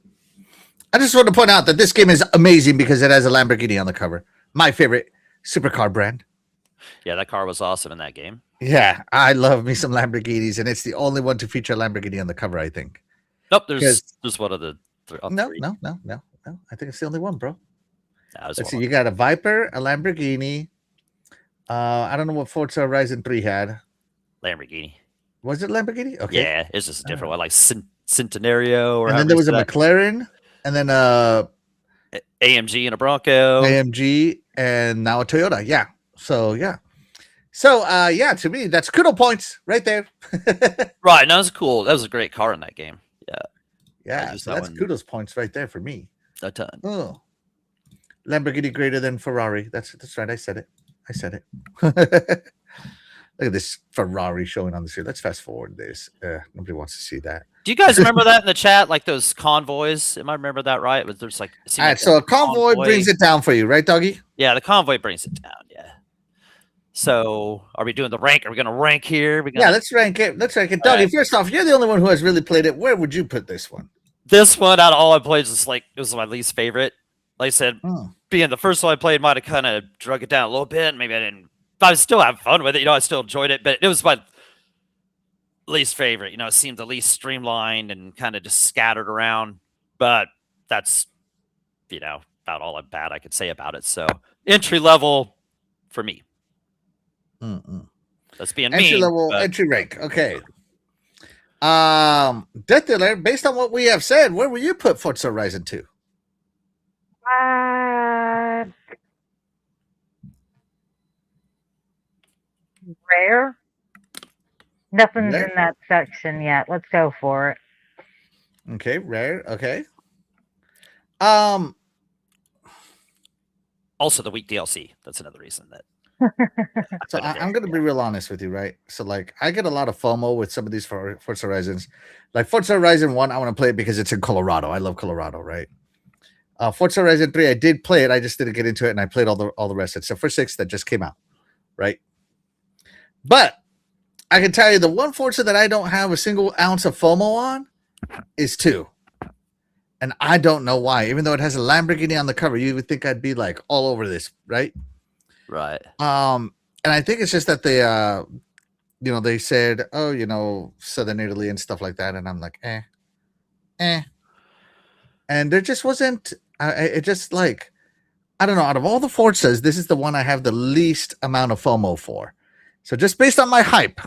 I just want to point out that this game is amazing because it has a Lamborghini on the cover. My favorite supercar brand. Yeah, that car was awesome in that game. Yeah, I love me some Lamborghinis, and it's the only one to feature a Lamborghini on the cover, I think. Nope, there's one of the three. No. I think it's the only one, bro. Let's see. One. You got a Viper, a Lamborghini. I don't know what Forza Horizon 3 had. Lamborghini. Was it Lamborghini? Okay. Yeah, it's just a different one, like Centenario. Or and then there was a McLaren, and then AMG and a Bronco. AMG, and now a Toyota. Yeah. So yeah. So yeah, to me, that's kudo points right there. Right. No, that was cool. That was a great car in that game. Yeah. Yeah. So that's kudos points right there for me. A ton. Oh. Lamborghini greater than Ferrari. That's right. I said it. Look at this Ferrari showing on the screen. Let's fast forward this. Nobody wants to see that. Do you guys remember that in the chat? Like those convoys? Am I remember that right? There's like. All right. So a convoy brings it down for you, right, Doggy? Yeah, the convoy brings it down. Yeah. So are we doing the rank? Are we going to rank here? Yeah, let's rank it. Doggy, right. First off, you're the only one who has really played it. Where would you put this one? This one, out of all I played, it was my least favorite. Like I said, being the first one I played might have kind of drug it down a little bit. Maybe I didn't. I was still having fun with it. I still enjoyed it, but it was my least favorite. It seemed the least streamlined and kind of just scattered around. But that's, about all bad I could say about it. So entry level for me. That's being entry level, but... entry rank. Okay. Death Dealer, based on what we have said, where will you put Forza Horizon 2? Rare. Nothing's in that section yet. Let's go for it. Okay, rare. Okay. Also, the weak DLC. That's another reason that So I'm going to be real honest with you, right? So like I get a lot of FOMO with some of these Forza Horizons. Like Forza Horizon 1, I want to play it because it's in Colorado. I love Colorado, right? Forza Horizon 3, I did play it. I just didn't get into it, and I played all the rest except for 6 that just came out, right? But I can tell you the one Forza that I don't have a single ounce of FOMO on is 2. And I don't know why. Even though it has a Lamborghini on the cover, you would think I'd be like all over this, right? Right. And I think it's just that they they said, oh, Southern Italy and stuff like that, and I'm like, and there just wasn't. It just like, I don't know. Out of all the Forzas, this is the one I have the least amount of FOMO for. So just based on my hype,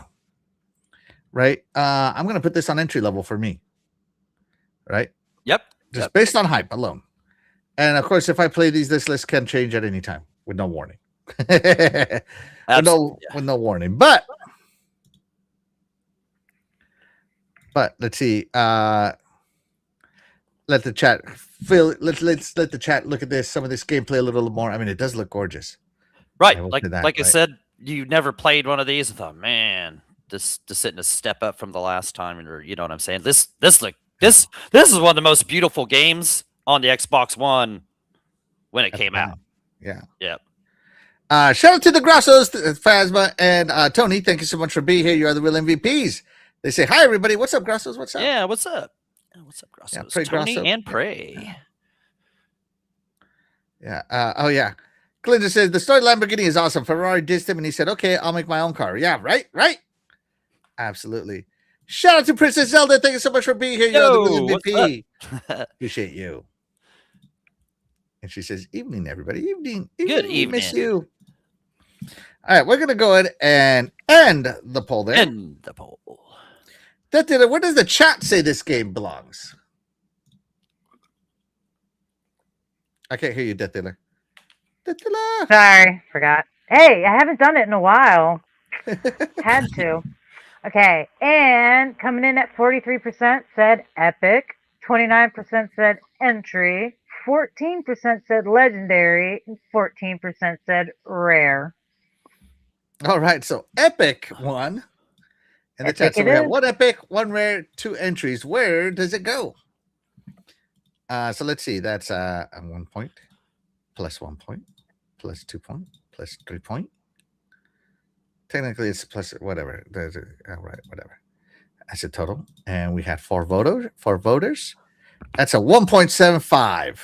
right? I'm gonna put this on entry level for me, right? Yep. Just based on hype alone. And of course, if I play these, this list can change at any time with no warning. with no warning. But let's see. Let the chat let's let the chat look at this. Some of this gameplay a little more. I mean, it does look gorgeous. Right. I said, you never played one of these. I thought, man, this isn't a step up from the last time, or you know what I'm saying? This is one of the most beautiful games on the Xbox One when it came out. Yeah. Yep. Shout out to the Grassos, Phasma, and Tony. Thank you so much for being here. You are the real MVPs. They say, hi, everybody. What's up, Grassos? What's up? Yeah, what's up? What's up, Grassos? Yeah, Pray Tony Grasso. and Prey. Yeah. Oh, yeah. Glinda says, the story Lamborghini is awesome. Ferrari dissed him, and he said, okay, I'll make my own car. Yeah, right? Absolutely. Shout out to Princess Zelda. Thank you so much for being here. You're the real MVP. Appreciate you. And she says, evening, everybody. Evening. Good evening. Miss you. All right, we're going to go ahead and end the poll there. End the poll. Where does the chat say this game belongs? I can't hear you, Death Dealer. Sorry, forgot. Hey, I haven't done it in a while. Had to. Okay, and coming in at 43% said epic, 29% said entry, 14% said legendary, and 14% said rare. All right, so epic won. And the chat, so we have 1 epic, 1 rare, 2 entries. Where does it go? So let's see. That's 1 point, plus 1 point, plus 2 point, plus 3 point. Technically, it's plus whatever. Right, whatever. That's a total. And we had 4 voters. That's a 1.75.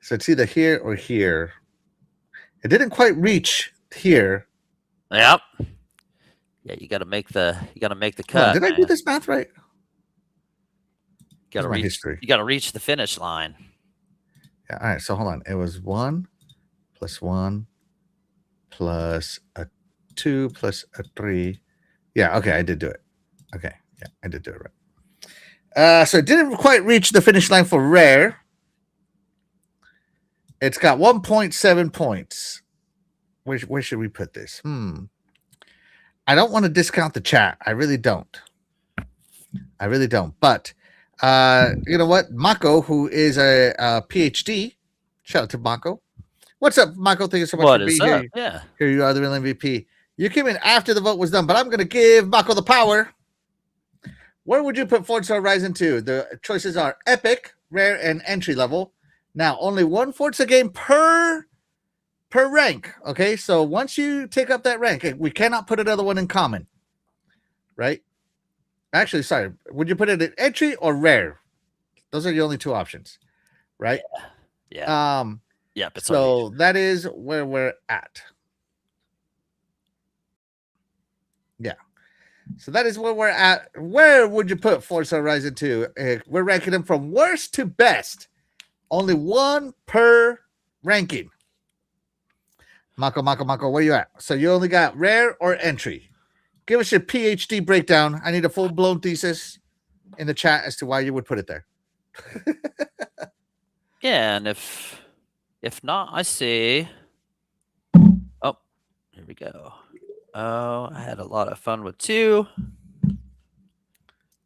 So it's either here or here. It didn't quite reach here. Yep. Yeah, you got to make the cut. Did I do this math right? You got to reach the finish line. Yeah. All right. So hold on. It was 1 plus 1 plus a 2 plus a 3. Yeah. Okay. I did do it. Okay. Yeah. I did do it right. So it didn't quite reach the finish line for rare. It's got 1.7 points. Where should we put this? I don't want to discount the chat. I really don't. But you know what? Mako, who is a PhD, shout out to Mako. What's up, Mako? Thank you so much for being here. Yeah. Here you are, the real MVP. You came in after the vote was done, but I'm going to give Mako the power. Where would you put Forza Horizon 2? The choices are epic, rare, and entry level. Now, only 1 Forza game per rank. Okay, so once you take up that rank, we cannot put another one in common, right? Actually, sorry. Would you put it in entry or rare? Those are the only 2 options, right? Yeah. So that is where we're at. Yeah. So that is where we're at. Where would you put Forza Horizon 2? We're ranking them from worst to best. Only 1 per ranking. Mako, where you at? So you only got rare or entry. Give us your PhD breakdown. I need a full-blown thesis in the chat as to why you would put it there. Yeah, and if not, I see. Oh, here we go. Oh, I had a lot of fun with 2,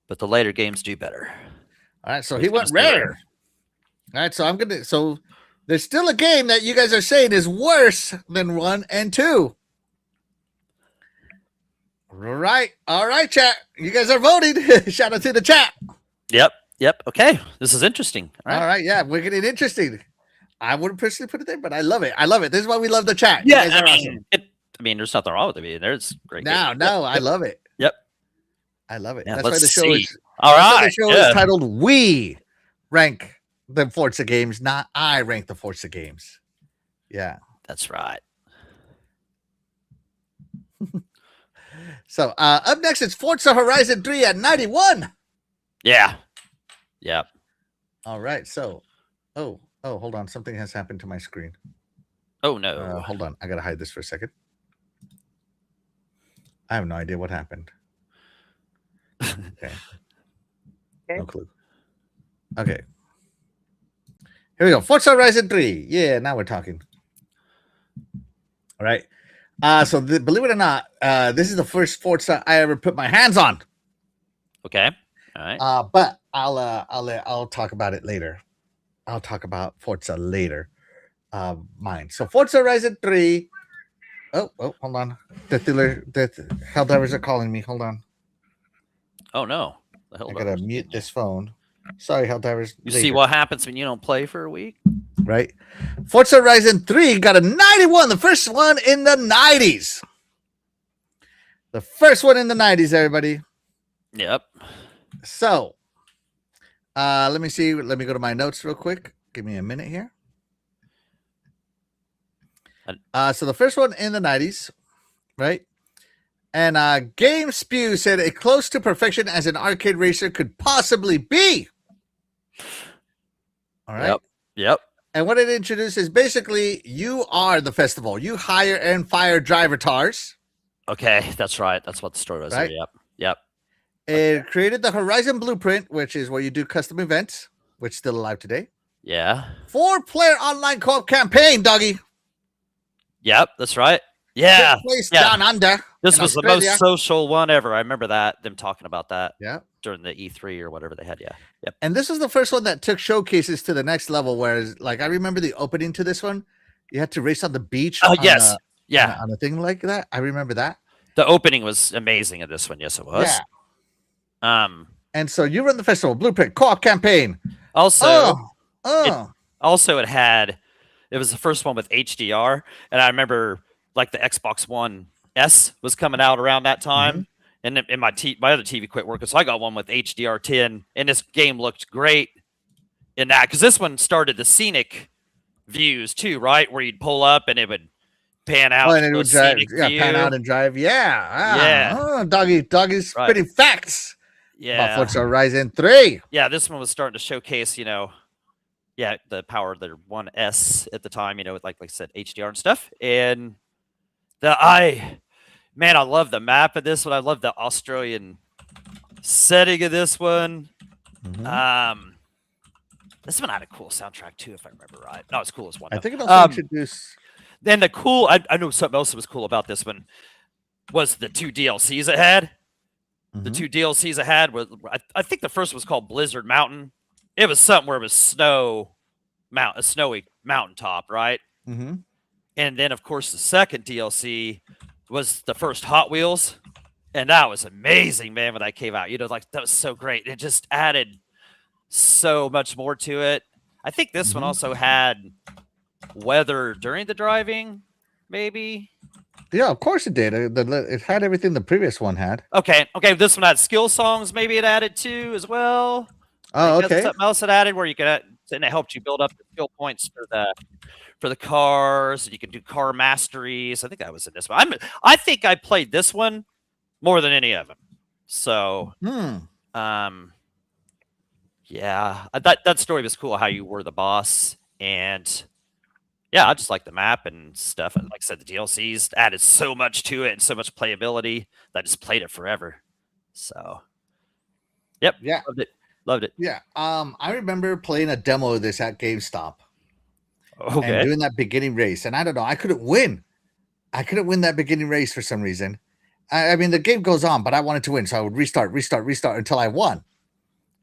but the later games do better. All right, so he went rare. All right, so there's still a game that you guys are saying is worse than 1 and 2. Right. All right, chat. You guys are voting. Shout out to the chat. Yep. Okay. This is interesting. All right. Yeah, we're getting interesting. I wouldn't personally put it there, but I love it. This is why we love the chat. Yeah, you guys are awesome. I mean, there's nothing wrong with it. There's great. No, I love it. Yep. I love it. Yeah, that's why let's the show see. is. All right. The show is titled "We Rank the Forza Games," not "I Rank the Forza Games." Yeah, that's right. So up next is Forza Horizon 3 at 91. Yeah. Yep. All right. So, oh, hold on. Something has happened to my screen. Oh no. Hold on. I gotta hide this for a second. I have no idea what happened. Okay. No clue. Okay. Here we go. Forza Horizon 3. Yeah, now we're talking. All right. So believe it or not, this is the first Forza I ever put my hands on. Okay. All right. But I'll talk about it later. I'll talk about Forza later. Mine. So Forza Horizon 3. Oh, hold on. The Helldivers are calling me. Hold on. Oh no. I gotta mute this phone. Sorry, Helldivers. You see what happens when you don't play for a week? Right. Forza Horizon 3 got a 91, the first one in the 90s. The first one in the 90s, everybody. Yep. So, let me see. Let me go to my notes real quick. Give me a minute here. So the first one in the 90s, right? And Game Spew said it close to perfection as an arcade racer could possibly be. All right. Yep. And what it introduces, basically, you are the festival. You hire and fire driver tars. Okay, that's right. That's what the story was. Right? Yep. It created the Horizon Blueprint, which is where you do custom events, which is still alive today. Yeah. 4-player online co-op campaign, doggy. Yep, that's right. Yeah. Place down under. This was Australia. The most social one ever. I remember that, them talking about that. Yeah. During the E3 or whatever they had. Yeah. Yep. And this was the first one that took showcases to the next level. Whereas, like, I remember the opening to this one, you had to race on the beach. Oh, yes. On a thing like that. I remember that. The opening was amazing in this one. Yes, it was. Yeah. And so you run the festival Blueprint co-op campaign. Also, it was the first one with HDR, and I remember like the Xbox One S was coming out around that time, and my other TV quit working, so I got one with HDR10, and this game looked great in that because this one started the scenic views too, right, where you'd pull up and it would pan out, and it would drive, pan out and drive, doggy's spitting facts. Yeah, Forza Horizon 3. Yeah, this one was starting to showcase, the power of the One S at the time, with like I said, HDR and stuff. And I love the map of this one. I love the Australian setting of this one. This one had a cool soundtrack too, if I remember right. No, it's cool as one. I think it also introduced. Then the cool, I know something else that was cool about this one was the 2 DLCs it had. The 2 DLCs I had was, I think the first was called Blizzard Mountain. It was something where it was a snowy mountaintop, right? And then, of course, the second DLC was the first Hot Wheels, and that was amazing, man. When that came out, that was so great. It just added so much more to it. I think this one also had weather during the driving, maybe. Yeah, of course it did. It had everything the previous one had. Okay. This one had skill songs. Maybe it added to as well. Oh, okay. Something else it added where you could, and it helped you build up the skill points for the cars. And you can do car masteries. I think that was in this one. I think I played this one more than any of them. So, yeah, that story was cool. How you were the boss, and yeah, I just like the map and stuff. And like I said, the DLCs added so much to it and so much playability that I just played it forever. So, yep. Yeah. Loved it. Yeah. I remember playing a demo of this at GameStop. Okay. And doing that beginning race. And I don't know, I couldn't win. I couldn't win that beginning race for some reason. I mean, the game goes on, but I wanted to win. So I would restart until I won.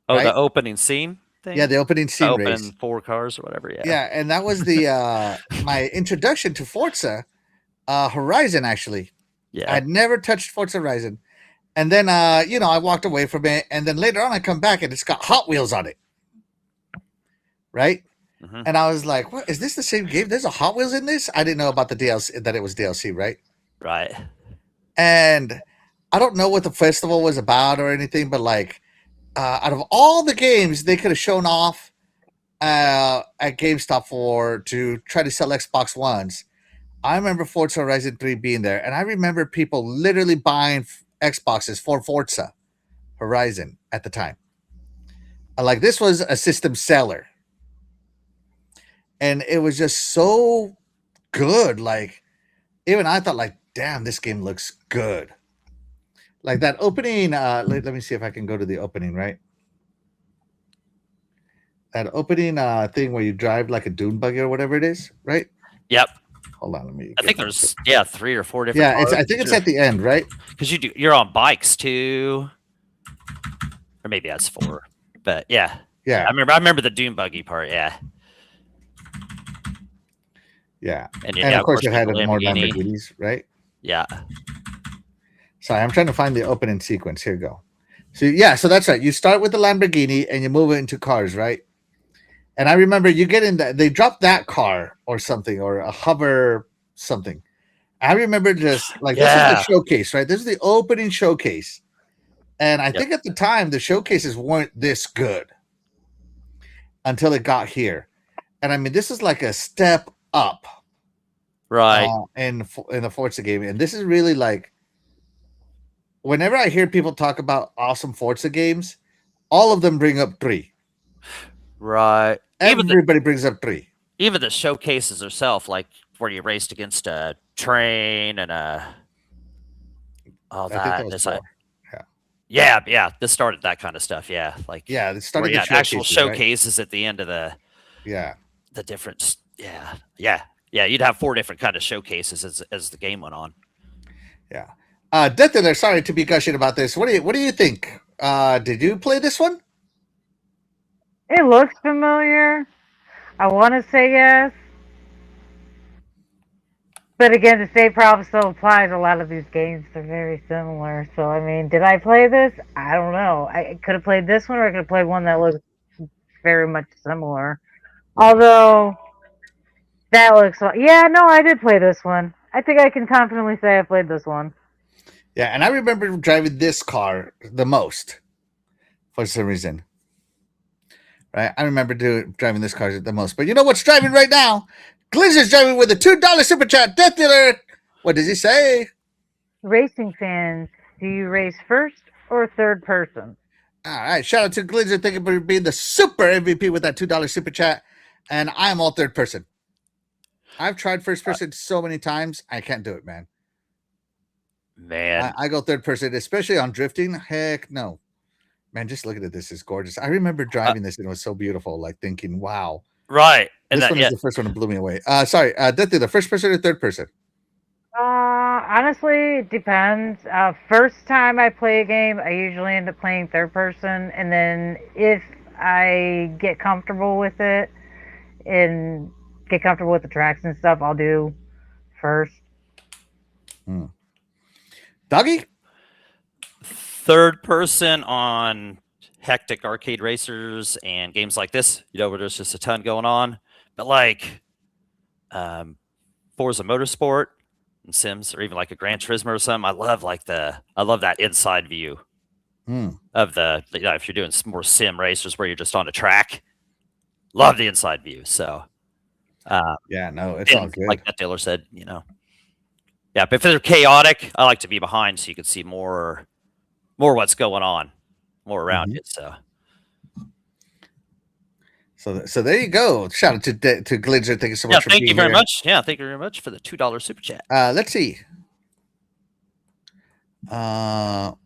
Oh, right? The opening scene? thing. Yeah, the opening scene Open race. 4 cars or whatever. Yeah. Yeah, and that was the my introduction to Forza Horizon. Actually, Yeah. I'd never touched Forza Horizon, and then I walked away from it, and then later on I come back and it's got Hot Wheels on it, right? Mhm. And I was like, "What is this? The same game? There's a Hot Wheels in this?" I didn't know about the DLC, that it was DLC, right? Right. And I don't know what the festival was about or anything, but like, out of all the games they could have shown off at GameStop to try to sell Xbox Ones, I remember Forza Horizon 3 being there, and I remember people literally buying Xboxes for Forza Horizon at the time. Like, this was a system seller, and it was just so good. Like, even I thought, like, damn, this game looks good. Like that opening. Let me see if I can go to the opening. Right, that opening thing where you drive like a dune buggy or whatever it is. Right. Yep. Hold on, let me. I think there's 3 or 4 different. Yeah, I think it's at the end, right? Because you're on bikes too, or maybe that's 4. But yeah. Yeah. I remember the dune buggy part. Yeah. Yeah. And, of course it had the more Lamborghini. Lamborghinis, right? Yeah. Sorry, I'm trying to find the opening sequence. Here we go. So that's right. You start with the Lamborghini and you move it into cars, right? And I remember you get in they drop that car or something, or a hover something. I remember just like, this is the showcase, right? This is the opening showcase. And I think at the time the showcases weren't this good until it got here. And I mean, this is like a step up, right? In the Forza game. And this is really like, whenever I hear people talk about awesome Forza games, all of them bring up 3. Right. Everybody brings up 3. Even the showcases herself, like where you raced against a train and all that. I think that was 4. Yeah. This started that kind of stuff. Yeah, like this started the actual showcases, right? at the end of the different. Yeah. You'd have 4 different kind of showcases as the game went on. Yeah. Death Dealer, sorry to be gushing about this. What do you think? Did you play this one? It looks familiar. I want to say yes. But again, the same problem still applies. A lot of these games are very similar. So, I mean, did I play this? I don't know. I could have played this one, or I could have played one that looks very much similar. Although, that looks like... Yeah, no, I did play this one. I think I can confidently say I played this one. Yeah, and I remember driving this car the most for some reason. Right? I remember driving this car the most. But you know what's driving right now? Glizzard's driving with a $2 super chat. Death Dealer, what does he say? Racing fans, do you race first or third person? All right, shout out to Glizzard. Thank you for being the super MVP with that $2 super chat. And I'm all third person. I've tried first person so many times. I can't do it, man. I go third person, especially on drifting. Heck no. Man, just looking at this is gorgeous. I remember driving this and it was so beautiful, like thinking, wow. Right. And this one is the first one that blew me away. Sorry, the first person or third person? Honestly, it depends. First time I play a game, I usually end up playing third person, and then if I get comfortable with it and get comfortable with the tracks and stuff, I'll do first. Doggy? Third person on hectic arcade racers and games like this, where there's just a ton going on. But like Forza Motorsport and Sims, or even like a Gran Turismo or something, I love that inside view of the, if you're doing more sim racers where you're just on a track, love the inside view. So it's all good. Like that Taylor said, but if they're chaotic, I like to be behind so you can see more what's going on, more around it. So there you go. Shout out to Glidger. Thank you so much for being here. Thank you very much. Yeah, thank you very much for the $2 super chat. Let's see. I'm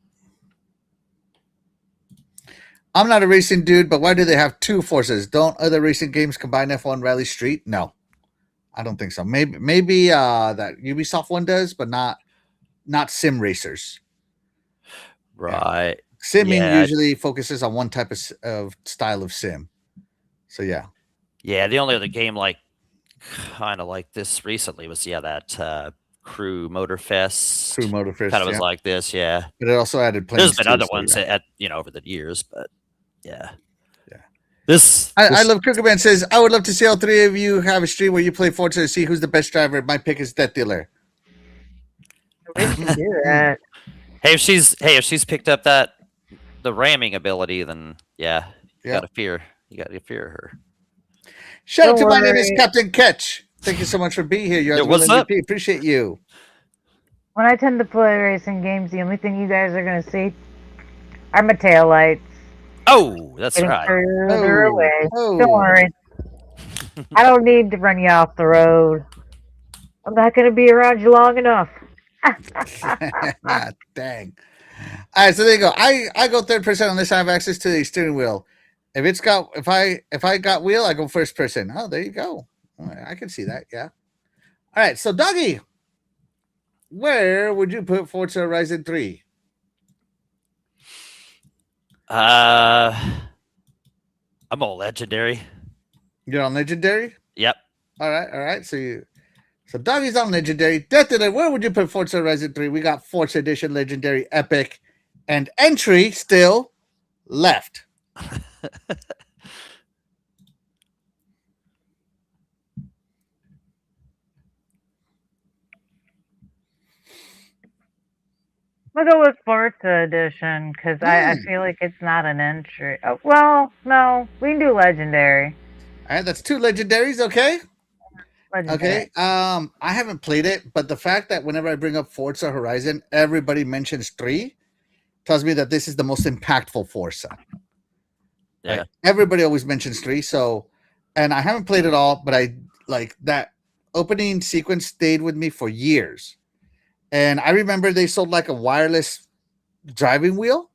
not a racing dude, but why do they have 2 Forzas? Don't other racing games combine F1 Rally Street? No, I don't think so. Maybe that Ubisoft one does, but not sim racers. Right. Simming usually focuses on one type of style of sim. So yeah. Yeah, the only other game like kind of like this recently was that Crew Motorfest. Crew Motorfest, Kind of was yeah. like this, yeah. But it also added There's planes been too, other so ones yeah. at over the years, but yeah. Yeah. This I love Cougarman says, I would love to see all three of you have a stream where you play Forza to see who's the best driver. My pick is Death Dealer. We should do that. Hey, if she's picked up the ramming ability, then yeah, you Yep. gotta fear her. Shout out to Don't my name is worry. Captain Ketch. Thank you so much for being here. You're Yeah, the what's up? MVP. Appreciate you. When I tend to play racing games, the only thing you guys are gonna see are my taillights Oh, that's getting right. further Oh, away. oh. Don't worry. I don't need to run you off the road. I'm not gonna be around you long enough. Dang. All right, so there you go. I go third person on this. I have access to the steering wheel. If I got wheel, I go first person. Oh, there you go. All right, I can see that. Yeah. All right, so Doggy, where would you put Forza Horizon 3? I'm all legendary. You're on legendary. Yep. All right. So Doggy's on legendary. Death Dealer, where would you put Forza Horizon 3? We got Forza Edition, Legendary, Epic, and Entry still left. I'll go with Forza Edition because I feel like it's not an entry. Oh, well, no, we can do Legendary. All right, that's 2 legendaries. Okay. Legendary. Okay. I haven't played it, but the fact that whenever I bring up Forza Horizon, everybody mentions 3 tells me that this is the most impactful Forza. Yeah. Right? Everybody always mentions 3. So, and I haven't played it all, but I like that opening sequence stayed with me for years. And I remember they sold like a wireless driving wheel.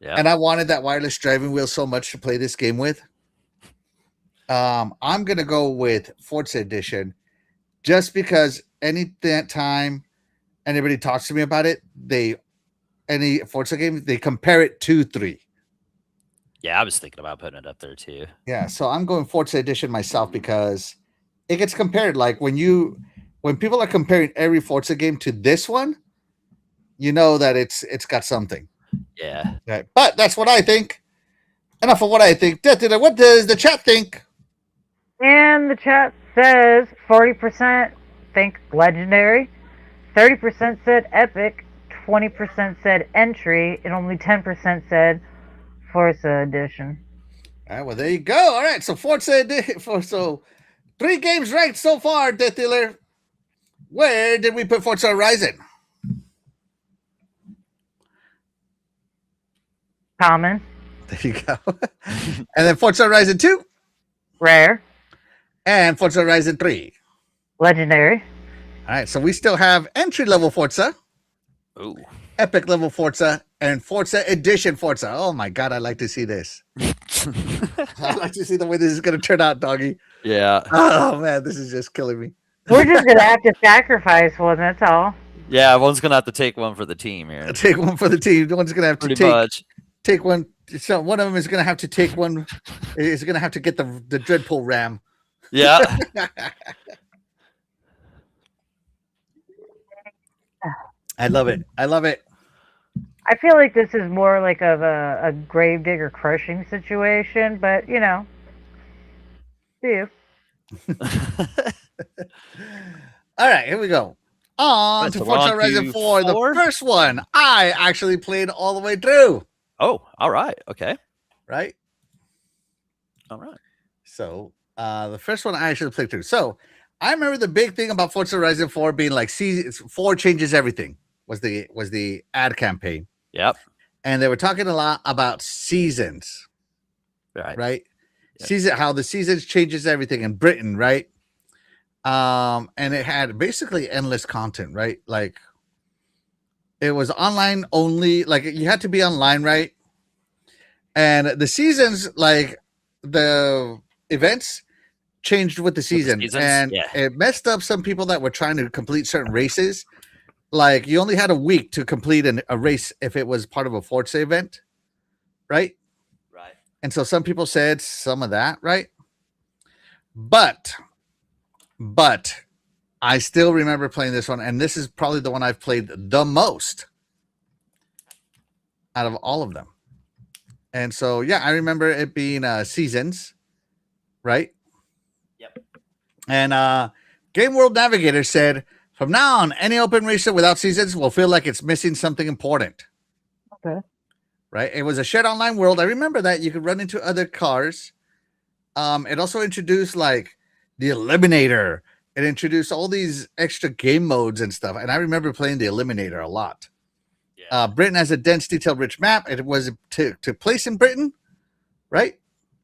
Yeah. And I wanted that wireless driving wheel so much to play this game with. I'm gonna go with Forza Edition, just because any time anybody talks to me about it, any Forza game they compare it to 3. Yeah, I was thinking about putting it up there too. Yeah, so I'm going Forza Edition myself because it gets compared. Like when people are comparing every Forza game to this one, you know that it's got something. Yeah. Right. But that's what I think. Enough of what I think. What does the chat think? And the chat says 40% think Legendary, 30% said Epic, 20% said Entry, and only 10% said Forza Edition. All right, well, there you go. All right, so Forza Edition. So 3 games ranked so far, Death Dealer. Where did we put Forza Horizon? Common. There you go. And then Forza Horizon 2. Rare. And Forza Horizon 3. Legendary. All right, so we still have entry-level Forza. Ooh. Epic level Forza, and Forza Edition Forza. Oh my God, I like to see this. I like to see the way this is going to turn out, Doggy. Yeah. Oh man, this is just killing me. We're just going to have to sacrifice one, that's all. Yeah, one's gonna have to take one for the team here. Take one for the team. One's going to have to Pretty much. take one. So one of them is going to have to take one. Is going to have to get the Dreadpool Ram. Yeah. I love it. I love it. I feel like this is more like of a gravedigger crushing situation, but you know, do you? All right, here we go. On to Forza Horizon 4, the first one I actually played all the way through. Oh, all right. Okay. Right? All right. So the first one I actually played through. So I remember the big thing about Forza Horizon 4 being like 4 changes everything was the ad campaign. Yep. And they were talking a lot about seasons. Right. Yep. How the seasons changes everything in Britain, right? And it had basically endless content, right? Like it was online only, like you had to be online, right? And the seasons, like the events changed with the season, and it messed up some people that were trying to complete certain races. Like you only had a week to complete a race if it was part of a Forza event, right? Right. And so some people said some of that, right? But I still remember playing this one, and this is probably the one I've played the most out of all of them. And so, yeah, I remember it being seasons, right? Yep. And Game World Navigator said, from now on, any open racer without seasons will feel like it's missing something important. Okay. Right? It was a shared online world. I remember that you could run into other cars. It also introduced like the Eliminator. It introduced all these extra game modes and stuff. And I remember playing the Eliminator a lot. Yeah. Britain has a dense, detailed, rich map. It was to place in Britain, right?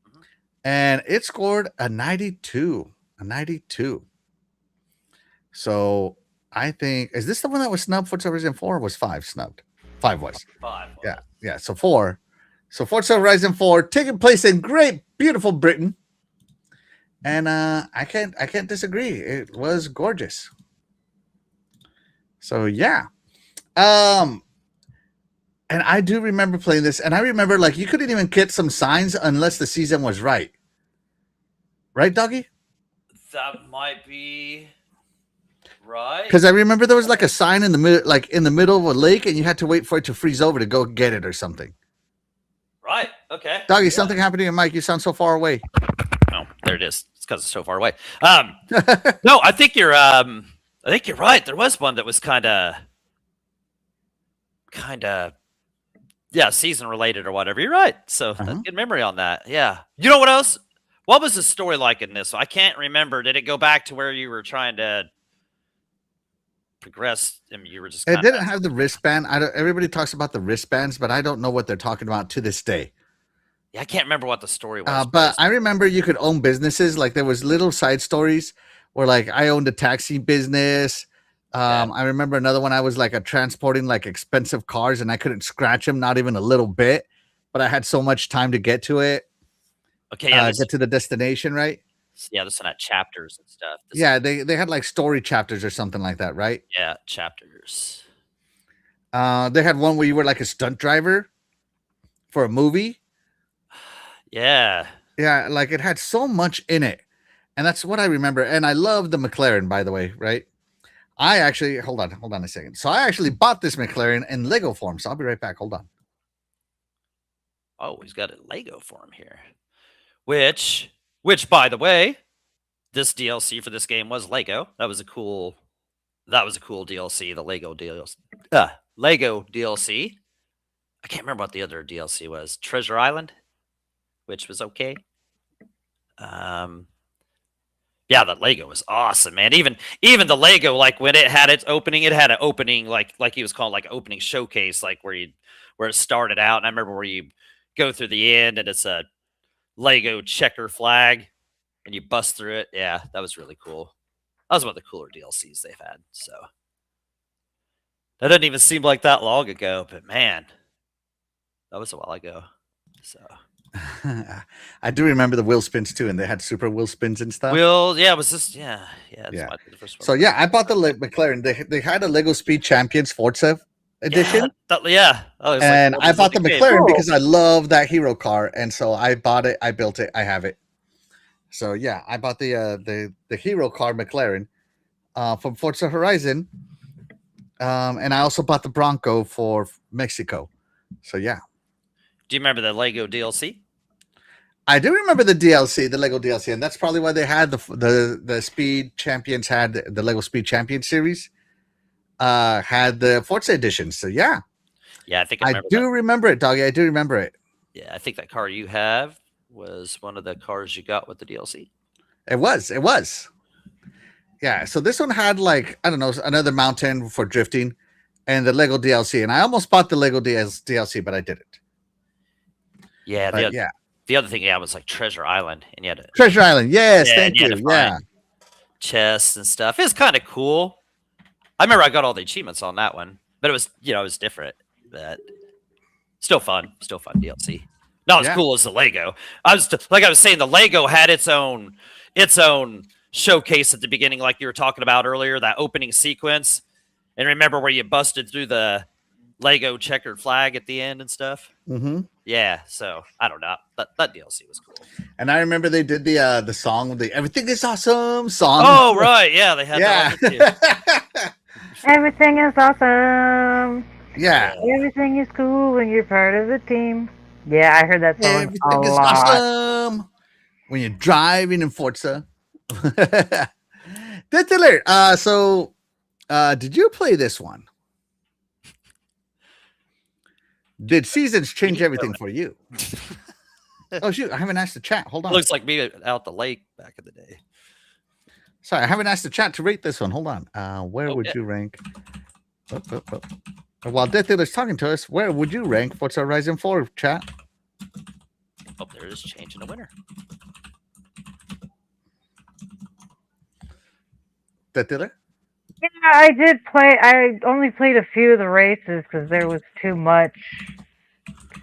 Mhm. And it scored a 92. A 92. So I think, is this the one that was snubbed? Forza Horizon 4 was 5 snubbed? 5 was. 5. Yeah, yeah. So 4. So Forza Horizon 4 taking place in great, beautiful Britain. And I can't disagree. It was gorgeous. So yeah. And I do remember playing this, and I remember like you couldn't even get some signs unless the season was right. Right, Doggy? That might be right. Because I remember there was like a sign in the middle, like in the middle of a lake, and you had to wait for it to freeze over to go get it or something. Right. Okay. Doggy, something happened to your mic. You sound so far away. Oh, there it is. It's because it's so far away. No, I think you're right. There was one that was kind of yeah, season related or whatever. You're right. So that's good memory on that. Yeah. You know what else? What was the story like in this? I can't remember. Did it go back to where you were trying to progress? I mean, you were just. It didn't have the wristband. Everybody talks about the wristbands, but I don't know what they're talking about to this day. Yeah, I can't remember what the story was. But I remember you could own businesses. Like there was little side stories where like I owned a taxi business. I remember another one. I was like transporting like expensive cars, and I couldn't scratch them, not even a little bit. But I had so much time to get to it. Okay, yeah, get to the destination, right? Yeah, this one had chapters and stuff. They had like story chapters or something like that, right? Yeah, chapters. They had one where you were like a stunt driver for a movie. Yeah. Yeah, like it had so much in it. And that's what I remember. And I love the McLaren, by the way, right? I actually hold on a second. So I actually bought this McLaren in Lego form. So I'll be right back. Hold on. Oh, he's got a Lego form here. Which by the way, this DLC for this game was Lego. That was a cool DLC, the Lego DLC. Lego DLC. I can't remember what the other DLC was. Treasure Island, which was okay. Yeah, the Lego was awesome, man. Even the Lego, like when it had its opening, it had an opening like he was called like opening showcase, like where it started out. And I remember where you go through the end and it's a Lego checker flag and you bust through it. Yeah, that was really cool. That was one of the cooler DLCs they've had. So that doesn't even seem like that long ago, but man, that was a while ago. So I do remember the wheel spins too, and they had super wheel spins and stuff. Yeah, it was just yeah. Yeah. The first one. So yeah, I bought the McLaren. They had a Lego Speed Champions Forza edition. Yeah. Oh, and I bought the McLaren because I love that hero car, and so I bought it. I built it. I have it. So yeah, I bought the hero car McLaren from Forza Horizon, and I also bought the Bronco for Mexico. So yeah. Do you remember the Lego DLC? I do remember the DLC, the Lego DLC, and that's probably why they had the Speed Champions had the Lego Speed Champions series. Had the Forza edition. So yeah. Yeah, I think I do remember it, Doggy. I do remember it. Yeah, I think that car you have was one of the cars you got with the DLC. It was. Yeah, so this one had like, I don't know, another mountain for drifting and the Lego DLC. And I almost bought the Lego DLC, but I didn't. Yeah, the other thing, was like Treasure Island, and you had Treasure Island. Yes, thank you. Yeah, chests and stuff. It was kind of cool. I remember I got all the achievements on that one, but it was it was different. But still fun DLC. Not as cool as the Lego. I was saying, the Lego had its own showcase at the beginning, like you were talking about earlier. That opening sequence, and remember where you busted through the Lego checkered flag at the end and stuff. Mm-hmm. Yeah, so I don't know. That DLC was cool. And I remember they did the song, the "Everything Is Awesome" song. Oh right, yeah, they had that on there too. Everything is awesome. Yeah. Everything is cool when you're part of the team. Yeah, I heard that song a Everything is lot. awesome when you're driving in Forza. Diddler, so did you play this one? Did seasons change everything for you? Oh shoot, I haven't asked the chat. Hold on. Looks like me out the lake back in the day. Sorry, I haven't asked the chat to rate this one. Hold on. Where would yeah. you rank? While Diddler's talking to us, where would you rank Forza Horizon 4 chat? Oh, there it is, changing the winner. Diddler? Yeah, I did play. I only played a few of the races because there was too much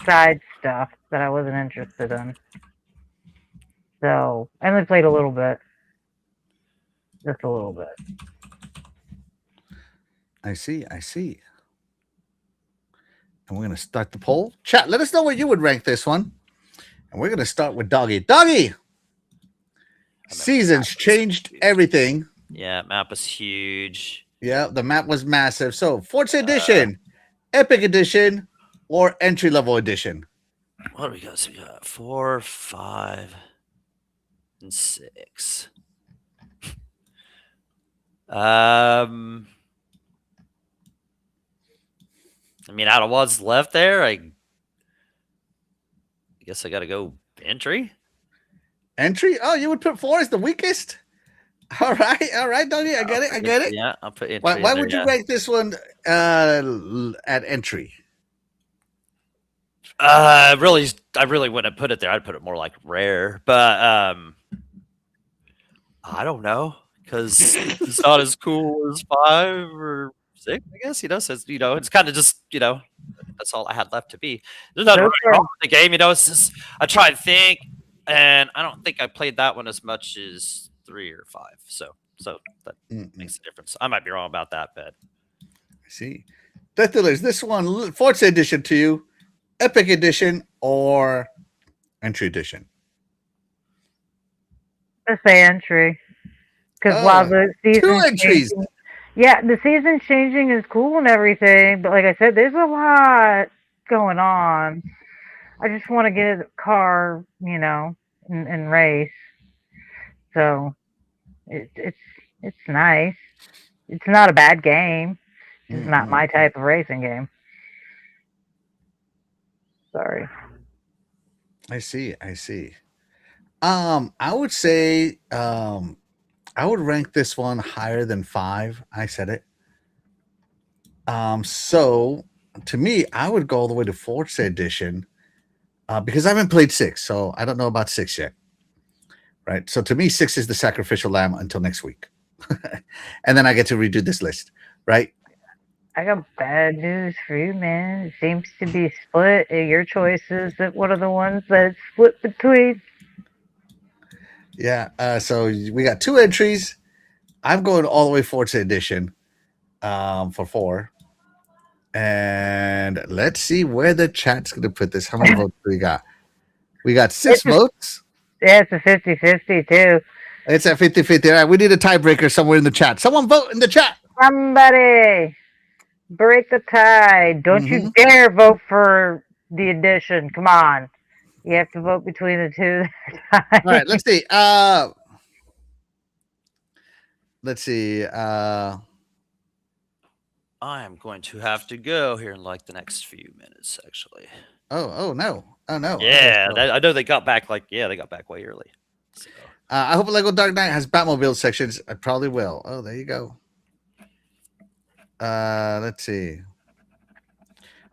side stuff that I wasn't interested in. So I only played a little bit. Just a little bit. I see. And we're going to start the poll. Chat, let us know where you would rank this one. And we're going to start with Doggy. Doggy! Seasons changed everything. Yeah, map was huge. Yeah, the map was massive. So, Forza Edition, Epic Edition, or Entry Level Edition? What do we got? So we got 4, 5, and 6. I mean, out of what's left there, I guess I got to go entry. Entry? Oh, you would put 4 as the weakest? All right, Doggy. I get it. Yeah, I'll put entry. Why in would there, you rank this one at entry? I really wouldn't put it there. I'd put it more like rare, but I don't know because it's not as cool as 5 or 6. I guess since it's kind of just that's all I had left to be. There's nothing wrong with the game. It's just I try and think, and I don't think I played that one as much as 3 or 5. So that makes a difference. I might be wrong about that, but I see. Is this one Forza Edition to you, Epic Edition, or Entry Edition? Let's say entry. Because while the season 2 entries. Yeah, the season changing is cool and everything, but like I said, there's a lot going on. I just want to get a car, and race. So it's nice. It's not a bad game. It's not my type of racing game. Sorry. I see. I would say I would rank this one higher than 5. I said it. So to me, I would go all the way to Forza Edition because I haven't played 6, so I don't know about 6 yet. Right. So to me, 6 is the sacrificial lamb until next week. And then I get to redo this list. Right. I got bad news for you, man. It seems to be split. Your choices that one of the ones that's split between. Yeah. So we got 2 entries. I'm going all the way Forza Edition for 4. And let's see where the chat's going to put this. How many votes do we got? We got 6 votes. Yeah, it's a 50-50 too. It's at 50-50. All right, we need a tiebreaker somewhere in the chat. Someone vote in the chat. Somebody break the tie. Don't you dare vote for the edition. Come on. You have to vote between the two. All right, let's see. Let's see. I am going to have to go here in like the next few minutes, actually. Oh no. Yeah, okay, so I know they got back way early. So. I hope Lego Dark Knight has Batmobile sections. I probably will. Oh, there you go. Let's see.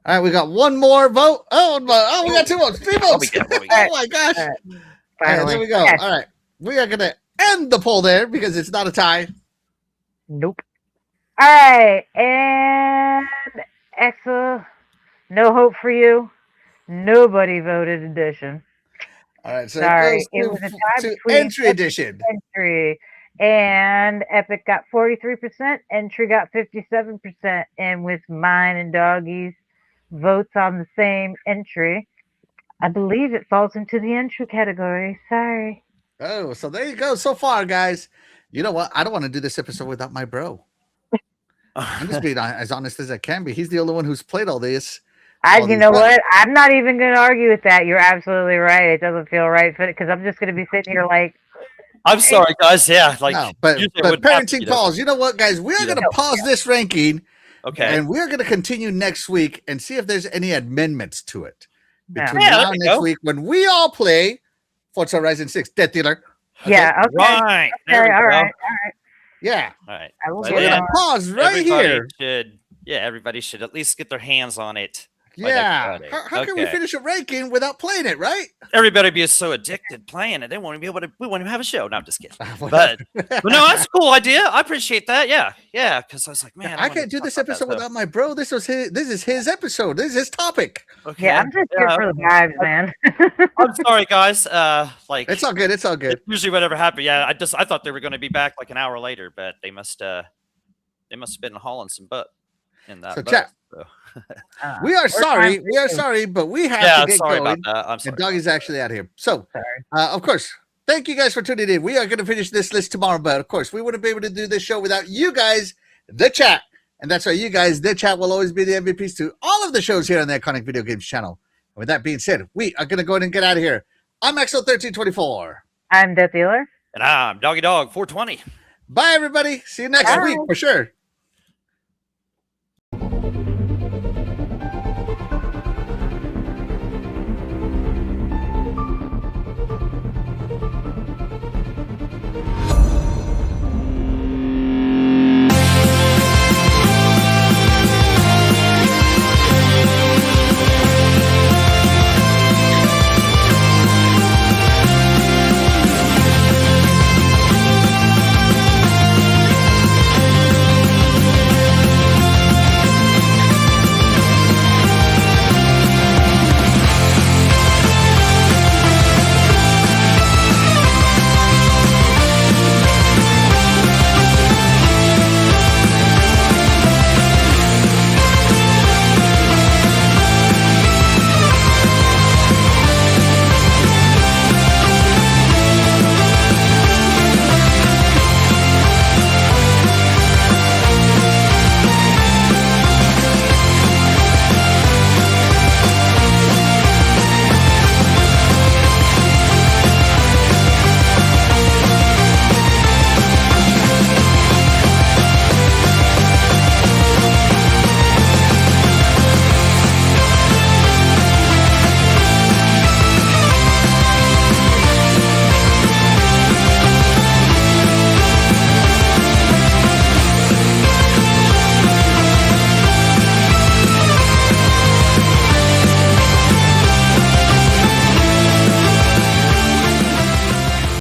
All right, we got one more vote. Oh, we got 2 votes, 3 votes. Oh my gosh! All right, there we go. All right, we are gonna end the poll there because it's not a tie. Nope. All right, and Exa, no hope for you. Nobody voted edition. All right, so sorry, it was a tie between entry edition. Entry and Epic got 43%, entry got 57%, and with mine and Doggies votes on the same entry. I believe it falls into the entry category. Sorry. Oh, so there you go. So far, guys. You know what? I don't want to do this episode without my bro. I'm just being as honest as I can be. He's the only one who's played all this. You know what? I'm not even going to argue with that. You're absolutely right. It doesn't feel right because I'm just going to be sitting here like. I'm sorry, guys. Yeah, like, no, but parenting pause. You know what, guys? We are going to pause this ranking. Okay. And we're going to continue next week and see if there's any amendments to it between Yeah. now and next week when we all play Forza Horizon 6. Death Dealer. Okay. Yeah. Okay. Right. Okay. All right. Yeah. All right. So we're going to pause right here. Everybody should at least get their hands on it. Yeah. How can we finish a ranking without playing it, right? Everybody be so addicted playing it. They won't even be able to. We won't even have a show. No, I'm just kidding. But no, that's a cool idea. I appreciate that. Yeah. Yeah. Because I was like, man, I can't do this episode without my bro. This is his episode. This is his topic. Okay. Yeah, I'm just here for the vibes, man. I'm sorry, guys. It's all good. It's all good. Usually whatever happened. Yeah. I thought they were going to be back like an hour later, but they must have been hauling some butt in that. So chat. We are sorry. We are sorry, but we have to get sorry going. about that. I'm sorry. And Doggy's actually out here. So, of course, thank you guys for tuning in. We are going to finish this list tomorrow, but of course, we wouldn't be able to do this show without you guys, the chat. And that's why you guys, the chat, will always be the MVPs to all of the shows here on the Iconic Video Games channel. And with that being said, we are going to go ahead and get out of here. I'm Axel1324. I'm Death Dealer. And I'm Doggy Dog 420. Bye, everybody. See you next week for sure.